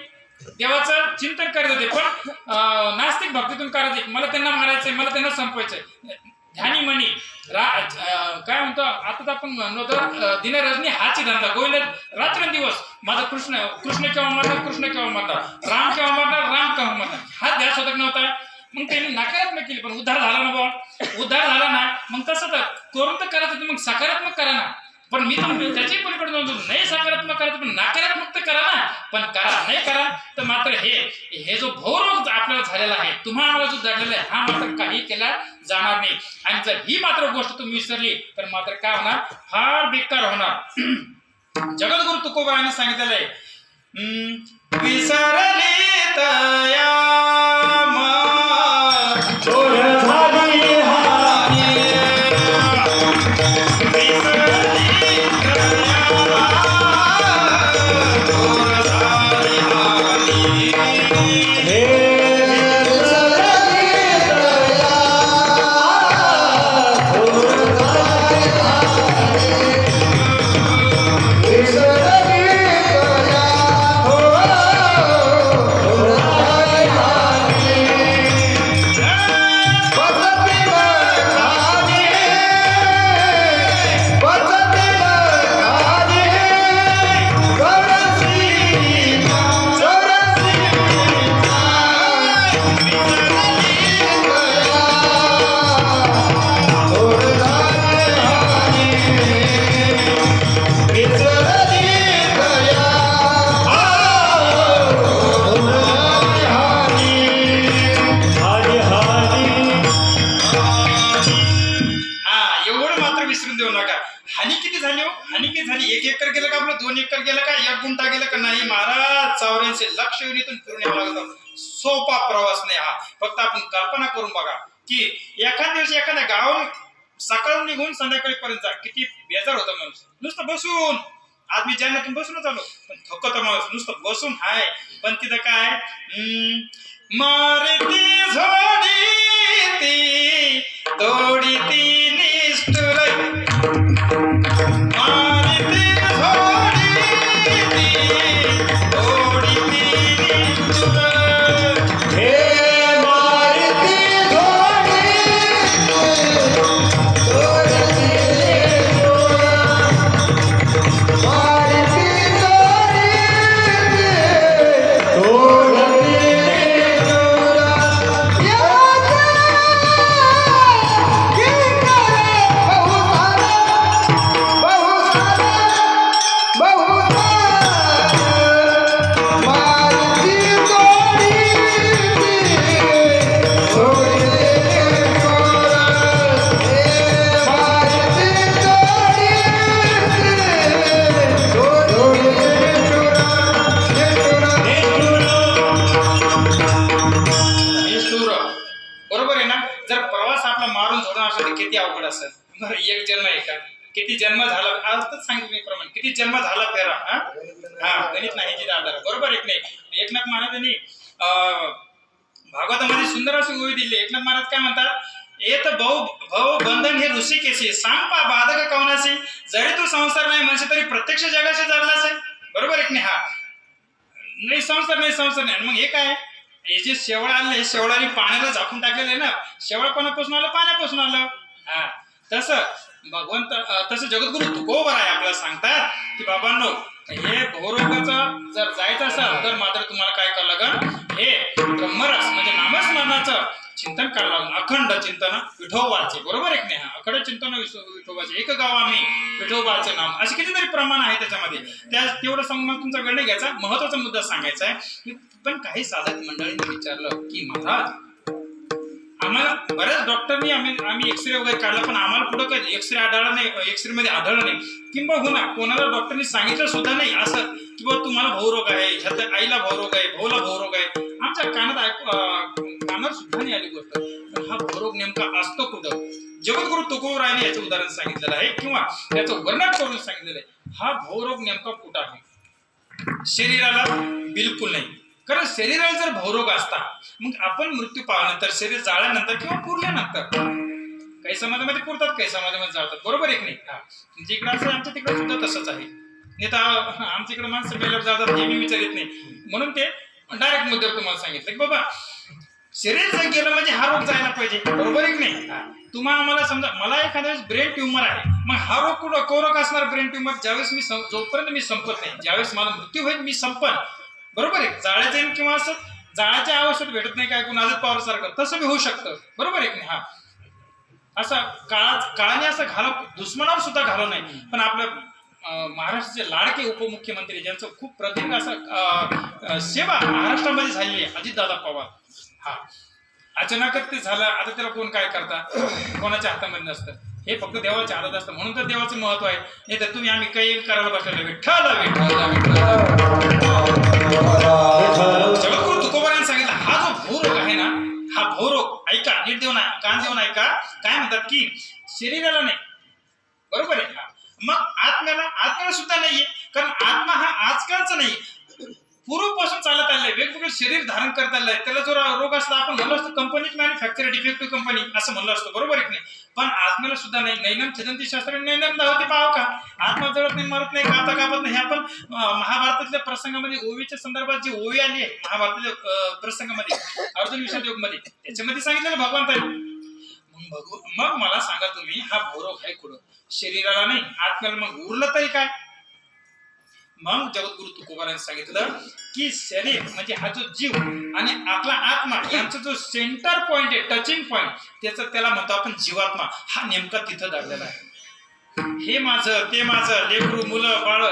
A: देवाचं चिंतन करत होते पण नास्तिक भक्तीतून करायचे मला त्यांना मारायचंय मला त्यांना संपवायचंय ध्यानी म्हणी काय म्हणतो आता आपण म्हणतो दिन रजनी हाची धंदा गोविंद रात्रंदिवस माझा कृष्ण केव्हा मरणार कृष्ण केव्हा मरणार राम केव्हा मरणार राम केव्हा मरणार हा ध्यास होता नव्हता मग त्यांनी नकारात्मक केली पण उद्धार झाला ना बाबा उद्धार झाला ना मग तसं तर करून तर करायचं मग सकारात्मक करा ना पण मी तर त्याची पलीकडे जाऊन नाही सकारात्मक करायचं पण नकारात्मक तर करा ना पण करा नाही करा तर मात्र हे जो भवरोग आपल्याला झालेला आहे तुम्हाला आम्हाला जो जडलेला आहे हा मात्र काही केला जाणार नाही आणि जर ही मात्र गोष्ट तुम्ही विसरली तर मात्र काय होणार फार बेकार होणार जगद्गुरु तुकोबाने सांगितलेलं आहे विसरली तया हानी किती झाली हो हानी किती झाली 1 एकर गेलं का आपलं 2 एकर गेलं का 1 गुंठा गेलं का नाही महाराज 84 लक्ष युनिटून फिरून यावं लागतं सोपा प्रवास नाही हा फक्त आपण कल्पना करून बघा की एखाद्या दिवशी एखाद्या गावाहून सकाळून निघून संध्याकाळीपर्यंत किती बेजार होता माणूस नुसतं बसून आज मी जाण्यातून बसूनच आलो पण थकत माणूस नुसतं बसून हाय पण तिथं काय मारती झोडी तोडी ती निष्ठुर मारती झोडी तोडी ती निष्ठुर
B: Bye.
A: सोडून असं किती अवघड असेल. बरं, एक जन्म आहे का? किती जन्म झाला, आजच सांगितलं मी प्रमाणे, किती जन्म झाला फेरा. हा गणित नाही जी आधार, बरोबर एक नाही. एकनाथ महाराजांनी भागवतामध्ये सुंदर अशी ओवी दिली. एकनाथ महाराज काय म्हणतात, येत भाऊ भाऊ बंधन हे ऋषिकेशी सांग पा बाधक कवनाशी, जरी तू संसार नाही म्हणशील तरी प्रत्यक्ष जगाशी जाणलास आहे. बरोबर एक नाही. हा नाही संसार नाही. मग हे काय, हे जे शेवळ आले, शेवळाने पाण्याला झाकून टाकलेलं आहे ना, शेवळ कोणापासून आलं, पाण्यापासून आलं. हा तसं भगवंत, तसं जगद्गुरु तुकोबर आहे आपल्याला सांगतात की बाबांनो, हे भवरोगाचं जर जायचं असेल तर मात्र तुम्हाला काय करावं लागेल, हे ब्रह्मरस म्हणजे नामस्मरणाचं चिंतन करावं लागेल. अखंड चिंतन विठोबाचे. बरोबर एक नाही. अखंड चिंतन विठोबाचे, एक गाव आम्ही विठोबाचे नाम, असे कितीतरी प्रमाण आहे त्याच्यामध्ये. त्या तेवढं सांगून तुमचा गण घ्यायचा. महत्वाचा मुद्दा सांगायचा आहे. पण काही साधक मंडळींनी विचारलं की महाराज, आम्हाला बऱ्याच डॉक्टरनी आम्ही एक्सरे वगैरे काढला, पण आम्हाला पुढं काही एक्सरे आढळला नाही, एक्सरे मध्ये आढळलं नाही, किंबहुना कोणाला डॉक्टरनी सांगितलं सुद्धा नाही असं की बाबा तुम्हाला भवरोग आहे, ह्याच्या आईला भवरोग आहे, भाऊला भवरोग आहे. आमच्या कानात सुद्धा नाही आली गोष्ट. पण हा भवरोग नेमका असतो कुठं? जगद्गुरु तुकोबरायांनी याचं उदाहरण सांगितलेलं आहे किंवा याचं वर्णन करून सांगितलेलं आहे. हा भवरोग नेमका कुठं आहे? शरीराला बिलकुल नाही. कारण शरीराला जर भवरोग असता, मग आपण मृत्यू पावल्यानंतर, शरीर जाळल्यानंतर किंवा पुरल्यानंतर, काही समाजामध्ये पुरतात, काही समाजामध्ये जाळतात. बरोबर एक नाही. तुमच्या इकडे असं, आमच्या तिकडे सुद्धा तसंच आहे. नाही तर आमच्या इकडे माणसं मेल्यावर जातात हे मी विचारित नाही, म्हणून ते डायरेक्ट मुद्द्यावर तुम्हाला सांगितलं की बाबा शरीर जर गेलं म्हणजे हा रोग जायला पाहिजे. बरोबर एक नाही. तुम्हाला मला समजा, मला एखाद्या वेळेस ब्रेन ट्युमर आहे, मग हा रोग कुठं रोग असणार ब्रेन ट्युमर, ज्यावेळेस मी जोपर्यंत मी संपत नाही, ज्यावेळेस मला मृत्यू होईल मी संपन. बरोबर आहे. जाळ्याचे किंवा असं जाळ्याच्या अवस्थेत भेटत नाही काय, कोण आजच पॉवर सारखं तसं बी होऊ शकतं. बरोबर आहे की नाही. हा असं काळाने असं दुश्मनावर सुद्धा घालव नाही. पण आपलं महाराष्ट्राचे लाडके उपमुख्यमंत्री, ज्यांचं खूप प्रदीर्घ असं सेवा महाराष्ट्रामध्ये झालेली आहे, अजितदादा पवार. हा अचानकच ते झालं. आता त्याला कोण काय करता, कोणाच्या हातामध्ये नसतं. हे फक्त देवाच्या हातात असतं. म्हणून तर देवाचं महत्व आहे. नाही तर तुम्ही आम्ही काही करायला बसलेलं, विठ्ठल जगद्गुरु तुकोबारांनी सांगितलं, हा जो भूरोग आहे ना, हा भूरोग ऐका, नीट देऊन कान देऊन ऐका. काय म्हणतात की शरीराला नाही. बरोबर आहे. मग आत्म्याला सुद्धा नाहीये. कारण आत्मा हा आजकालचा नाही, पूर्वपासून चालत आलाय, वेगवेगळे शरीर धारण करता आलंय. त्याला जो रोग असला, आपण म्हणलो असतो कंपनीत मॅन्युफॅक्चर डिफेक्टिव्ह कंपनी असं म्हणलं असतं. बरोबर आहे की नाही. पण आत्म्याला सुद्धा नाही. नैनम छदंती शास्त्र नैनम धावती पाव का, आत्मा जळत नाही, मरत नाही, कापत नाही. हे आपण महाभारतातल्या प्रसंगामध्ये ओवीच्या संदर्भात जी ओवी आली आहे महाभारताच्या प्रसंगामध्ये, अर्जुन विषाद योगमध्ये, त्याच्यामध्ये सांगितलं भगवंतांनी. मग मला सांगा तुम्ही, हा भवरोग आहे कुठं? शरीराला नाही, आत्म्याला. मग उरलं तरी काय? मग जगद्गुरु तुकोबारांनी सांगितलं की शरीर म्हणजे हा जो जीव आणि आपला आत्मा यांचा जो सेंटर पॉइंट आहे, टचिंग पॉइंट, त्याला म्हणतो आपण जीवात्मा. हा नेमका तिथं दडलेला आहे. हे माझं, ते माझं, लेकरू, मुलं, बाळ,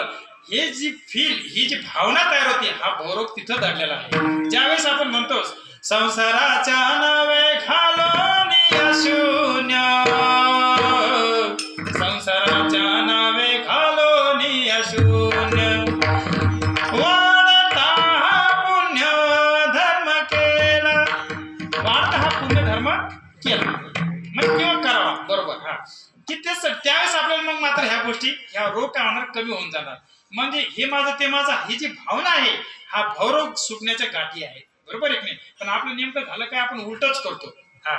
A: हे जी ही जी भावना तयार होती, हा भवरोग तिथं दडलेला आहे. ज्यावेळेस आपण म्हणतो संसाराच्या नावे घालून शून्य, संसाराच्या नावे घालून शून्य, वाढता हा पुण्य धर्म केला, वाढता हा पुण्य धर्म केला मग किंवा करावा. बरोबर. हा की त्यावेळेस आपल्याला मग मात्र ह्या गोष्टी, ह्या रोग काय होणार, कमी होऊन जाणार. म्हणजे हे माझं, ते माझं, ही जी भावना आहे, हा भवरोग सुटण्याच्या गाठी आहेत. बरोबर आहे की नाही. पण आपलं नेमकं झालं काय, आपण उलटच करतो. हा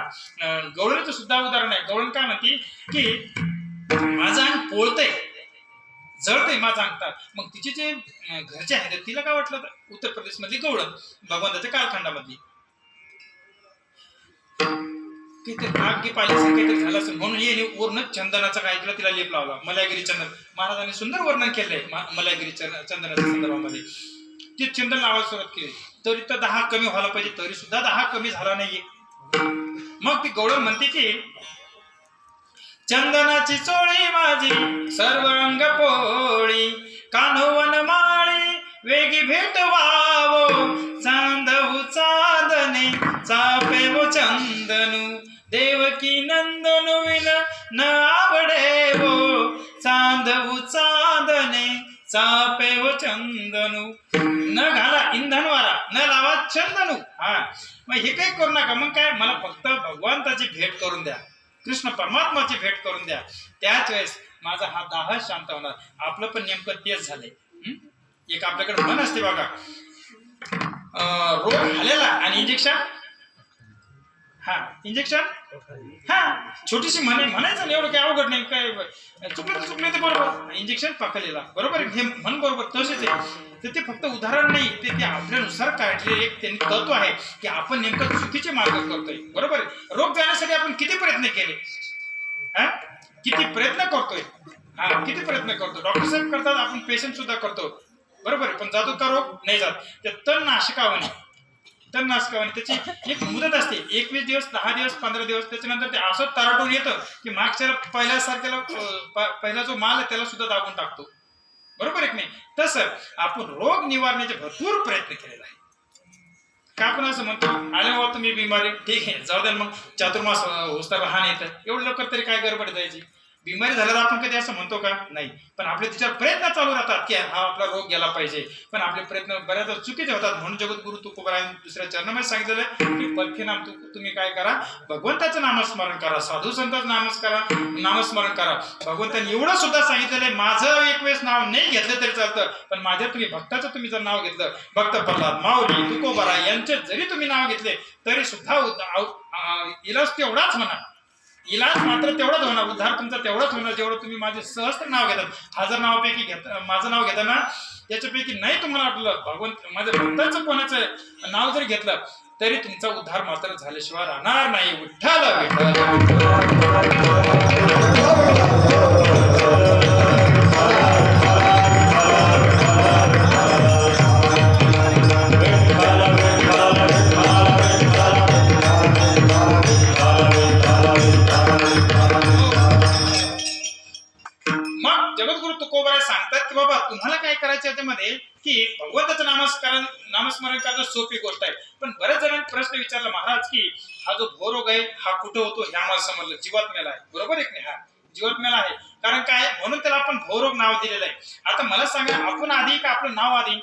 A: गवळणीचं सुद्धा उदाहरण आहे. गवळण काय म्हणते की माझं अंग पोळतंय, जळतंय माझं अंगतात. मग तिचे जे घरचे आहेत तिला काय वाटलं, उत्तर प्रदेश मधली गवळण, भगवंताच्या कालखंडामधली, काहीतरी भाग्य पाहिल्यासारखं काहीतरी झालं असेल, म्हणून ये वर्ण चंदनाचा काय केलं, तिला लेप लावला. मलयागिरी चंदन, महाराजांनी सुंदर वर्णन केलंय मलयागिरी चंदनाच्या संदर्भामध्ये. ते चंदन लावायला सुरुवात केली, तरी तर 10 कमी व्हायला पाहिजे, तरी सुद्धा 10 कमी झाला नाहीये. मग ती गवळण म्हणते की चंदनाची चोळी माझी सर्व अंग पोळी, कानोवन माळी वेगी भेटवावो, चांदवू चांदणे चापेवो चंदनू, देवकी नंदनू विन न आवडेवो, चांदवू चांदणे चापेवो चंदनू, न घाला इंधन वारा न लावा चंदनू. हा मग हे काही करू नका. मग काय, मला फक्त भगवंताची भेट करून द्या. कृष्ण परमात्माची भेट करून द्या. त्याच वेळेस माझा हा दाह शांत होणार. आपलं पण नेमकं तेच झालंय. एक आपल्याकडे म्हण असते बघा, रोग आलेला आणि इंजेक्शन, इंजेक्शन छोटीशी म्हणायचं नाही, एवढं काय अवघड नाही, काय चुकलं तर बरोबर, इंजेक्शन पकडलेला, बरोबर हे म्हण बरोबर तसेच आहे. तर ते फक्त उदाहरण नाही, ते आपल्यानुसार काढले एक त्यांनी तत्व आहे की आपण नेमकं चुकीचे मार्ग करतोय. बरोबर आहे. रोग जाण्यासाठी आपण किती प्रयत्न केले, किती प्रयत्न करतोय, किती प्रयत्न करतो. डॉक्टर साहेब करतात, आपण पेशंट सुद्धा करतो. बरोबर आहे. पण जातो का रोग? नाही जात. त्या तणनाशकावाने त्याची एक मुदत असते, 21 दिवस, 10 दिवस, 15 दिवस. त्याच्यानंतर ते असं तराटून येतं की मागच्या पहिल्यासारख्याला पहिला जो माल आहे त्याला सुद्धा दाबून टाकतो. बरोबर आहे की नाही? तसं आपण रोग निवारण्याचे भरपूर प्रयत्न केलेला आहे. का आपण असं म्हणतो, आले बाबा तुम्ही बिमारी, ठीक आहे जाऊ द्या, मग चातुर्मास होस्ता लहान येतं, एवढं लवकर तरी काय गडबड जायची. बिमारी झाल्यावर आपण कधी असं म्हणतो का? नाही. पण आपले तिच्यावर प्रयत्न चालू राहतात की हा आपला रोग गेला पाहिजे. पण आपले प्रयत्न बऱ्याचदा चुकीचे होतात. म्हणून जगद्गुरु तुकोबारायांनी दुसऱ्या चरणामध्ये सांगितलेलं की परखे नाम तुम्ही काय करा, भगवंताचं नामस्मरण करा, साधू संतांचं नामस्मरण करा. भगवंतांनी एवढं सुद्धा सांगितलेलं आहे, माझं एक वेळेस नाव नाही घेतलं तरी चालतं, पण माझ्या तुम्ही भक्ताचं तुम्ही जर नाव घेतलं, भक्त प्रल्हाद, माऊली, तुकोबारा यांचे जरी तुम्ही नाव घेतले तरी सुद्धा इलाज तेवढाच म्हणा, इलाज मात्र तेवढाच होणार, उद्धार तुमचा तेवढाच होणार जेवढं तुम्ही माझे सहस्त्र नाव घेतात. 1000 नावापैकी माझं नाव घेताना त्याच्यापैकी नाही तुम्हाला वाटलं भगवंत माझ्या भक्ताचं कोणाचं नाव जर घेतलं तरी तुमचा उद्धार मात्र झाल्याशिवाय राहणार नाही. विठ्ठल तुम्हाला काय करायचं याच्यामध्ये की भगवंताचं नामस्मरण करणं सोपी गोष्ट आहे. पण बऱ्याच जणांनी प्रश्न विचारला, महाराज की हा जो भोरोग आहे हा कुठं होतो? हे आम्हाला समजलं, जीवात्म्याला आहे. बरोबर आहे की नाही? जीवात्म्याला आहे. कारण काय, म्हणून त्याला आपण भोरोग नाव दिलेलं आहे. आता मला सांगा, आपण आधी का आपलं नाव आधी?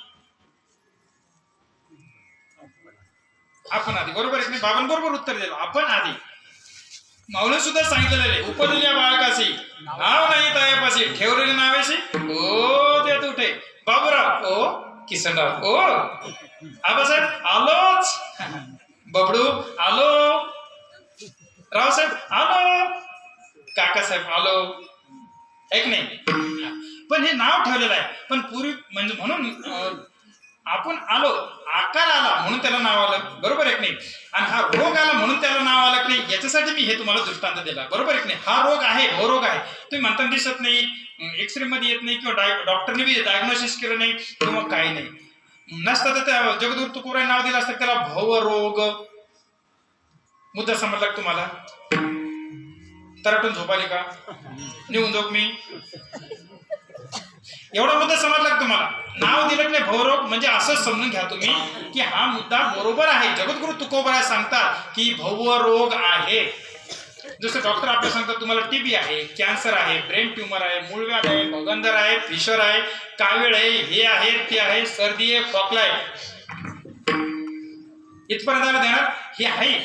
A: आपण आधी. बरोबर आहे की नाही? बाबांबरोबर उत्तर दिलं, आपण आधी. माऊली सुद्धा सांगितलेलं आहे, उपदिल्या बाळकाशी नाव नाही तयापाशी, ठेवलेले नावेशी ओ देत उठे. बाबूराव ओ किसनराव ओ आबासाहेब आलोच, बबडू आलो, रावसाहेब आलो, काकासाहेब आलो, ऐक नाही. पण हे नाव ठेवलेलं आहे. पण पूर्वी म्हणजे म्हणून आपण आलो, आकार आला म्हणून त्याला नाव आलं. बरोबर आहे की नाही? आणि हा रोग आला म्हणून त्याला नाव आलं की नाही, याच्यासाठी मी हे तुम्हाला दृष्टांत दिला. बरोबर आहे की नाही? हा रोग आहे, भवरोग आहे, तुम्ही म्हणता दिसत नाही, एक्सरे मध्ये येत नाही, किंवा डॉक्टरने बी डायग्नोसिस केलं नाही, किंवा काही नाही नसतं तर त्या जगद्गुरु तुकोबारायांनी नाव दिलं असतं त्याला भवरोग. मुद्दा समजला का तुम्हाला? तराटून झोपाली का? निघून झोप मी, एवढा मुद्दा समजला का तुम्हाला? नाव दिलं नाही भवरोग म्हणजे असं समजून घ्या तुम्ही की हा मुद्दा बरोबर आहे. जगद्गुरु तुकोबाराय सांगतात की भवरोग आहे. जसं डॉक्टर आपल्याला सांगतात तुम्हाला टीबी आहे, कॅन्सर आहे, ब्रेन ट्युमर आहे, मूळव्याध आहे, भगंदर आहे, फिशर आहे, कावीळ आहे, हे आहे, ते आहे, सर्दी आहे, खोकला आहे, इथपर्यंत देणार हे आहे.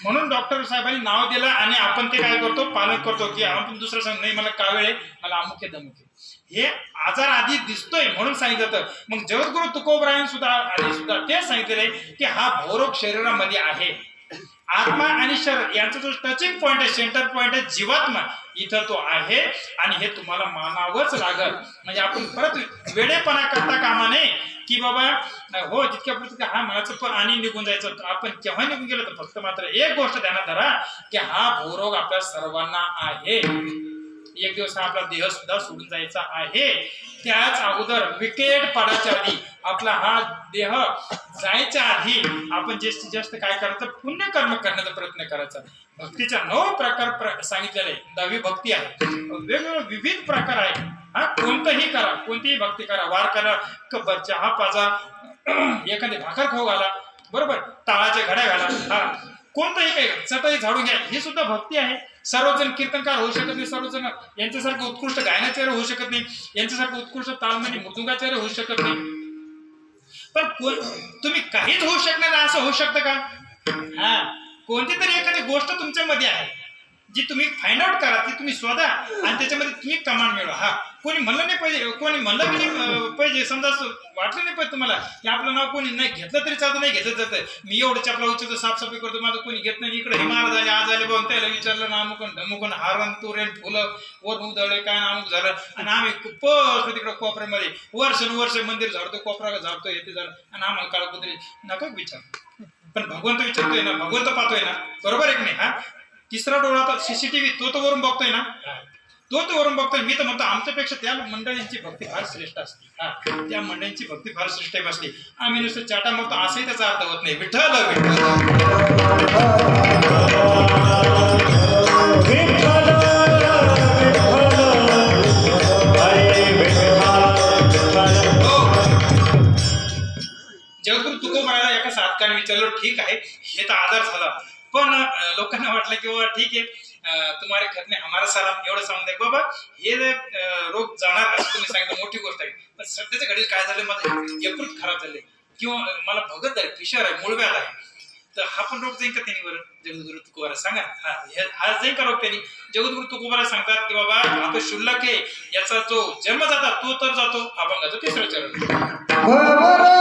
A: म्हणून डॉक्टर साहेबांनी नाव दिलं आणि आपण ते काय करतो, पालन करतो की आपण दुसरं सांग नाही मला कावीळ आहे, मला अमुक आहे, दमुक आहे. हे आजार आधी दिसतोय म्हणून सांगितलं. मग जगद्गुरु तुकोबारायांनी सुद्धा आधी सुद्धा तेच सांगितलेलं आहे की हा भवरोग शरीरामध्ये आहे. आत्मा आणि शरीर यांचा जो टचिंग पॉइंट आहे, सेंटर पॉइंट आहे, जीवात्मा, इथं तो आहे आणि हे तुम्हाला मानावंच लागल. म्हणजे आपण परत वेडेपणा करता कामा नये की बाबा हो जितक्या हा म्हणायचं पण आणि निघून जायचं. आपण केव्हा निघून गेलो तर फक्त मात्र एक गोष्ट ध्यानात धरा की हा भवरोग आपल्या सर्वांना आहे. एक दिवस हा आपला देह सुद्धा सोडून जायचा आहे. त्याच अगोदर विकेट पडायच्या आधी, आपला हा देह जायच्या आधी आपण जास्तीत जास्त काय करायचं, पुण्यकर्म करण्याचा प्रयत्न करायचा. भक्तीच्या 9 प्रकार सांगितलेले आहे. 10वी भक्ती आहे, वेगवेगळे विविध प्रकार आहे. हा कोणतंही करा, कोणतीही भक्ती करा, वार करा, कब्बर चहा पाजा, एखादी भाकर खाऊ घाला, बरोबर, टाळाच्या घड्या घाला, हा कोणतंही काही, चटई झाडून घ्या, ही सुद्धा भक्ती आहे. सर्वजण कीर्तनकार होऊ शकत नाही, सर्वजण यांच्यासारखं उत्कृष्ट गायनाचार्य होऊ शकत नाही, यांच्यासारखं उत्कृष्ट तालमनी मृदुंगाचार्य होऊ शकत नाही. पण तुम्ही काहीच होऊ शकणार नाही असं होऊ शकतं का? हा कोणती तरी एखादी गोष्ट तुमच्यामध्ये आहे, जी तुम्ही फाइंड आउट करा ती तुम्ही शोधा आणि त्याच्यामध्ये तुम्ही कमांड मिळवा. हा कोणी म्हणलं नाही पाहिजे, कोणी म्हणलं की नाही पाहिजे, समजा असं वाटलं नाही पाहिजे तुम्हाला की आपलं नाव कोणी नाही घेतलं तरी चालतं, नाही घेतलं जातं. मी एवढं चपला उचलतो, साफसफाई करतो, माझं कोणी घेत नाही. इकडे हे महाराज आले, आज आले बघून त्याला विचारलं नामुकन ढमुकन हारण तुरेन फुलं वर उधळले काय नामुक झालं. आणि आम्ही खूप तिकडे कोपऱ्यामध्ये वर्ष मंदिर झाडतो, कोपरा झाडतो, येते झालं आणि आम्हाला काळकुत्री नका विचार. पण भगवंत विचारतोय ना, भगवंत पाहतोय ना, बरोबर आहे की नाही? हा तिसरा डोळा तर सीसीटीव्ही तो वरून बघतोय ना, तो वरून बघतोय. मी तर म्हणतो आमच्यापेक्षा त्या मंडळींची भक्ती फार श्रेष्ठ असते. हा त्या मंडळींची भक्ती फार श्रेष्ठ असते. आम्ही नुसतं चाटा मारतो असंही त्याचा अर्थ होत नाही. विठ्ठल जगद्गुरु तुकोबाराला एका साधकाने विचारलं, ठीक आहे हे तर आजार झाला, पण लोकांना वाटलं की बाबा ठीक आहे तुम्हारे खतने हमारा सलाम, एवढं सांगून द्या बाबा, हे रोग जाणार असं तुम्ही सांगितलं मोठी गोष्ट आहे. पण सध्याच्या घडीत काय झालं, माझं यकृत खराब झाले किंवा मला भगत आहे, फिशर आहे, मूळव्याध आहे, तर हा पण रोग जाईल का त्यांनी? बरं जगद्गुरु तुकोबारा सांगा, हा जाईल का रोग त्यांनी? जगद्गुरु तुकोबारा सांगतात की बाबा हा तो शुल्लक आहे, याचा जो जन्म जाता तो तर जातो. अभंगाचं तिसरं चरण.
B: भवरोग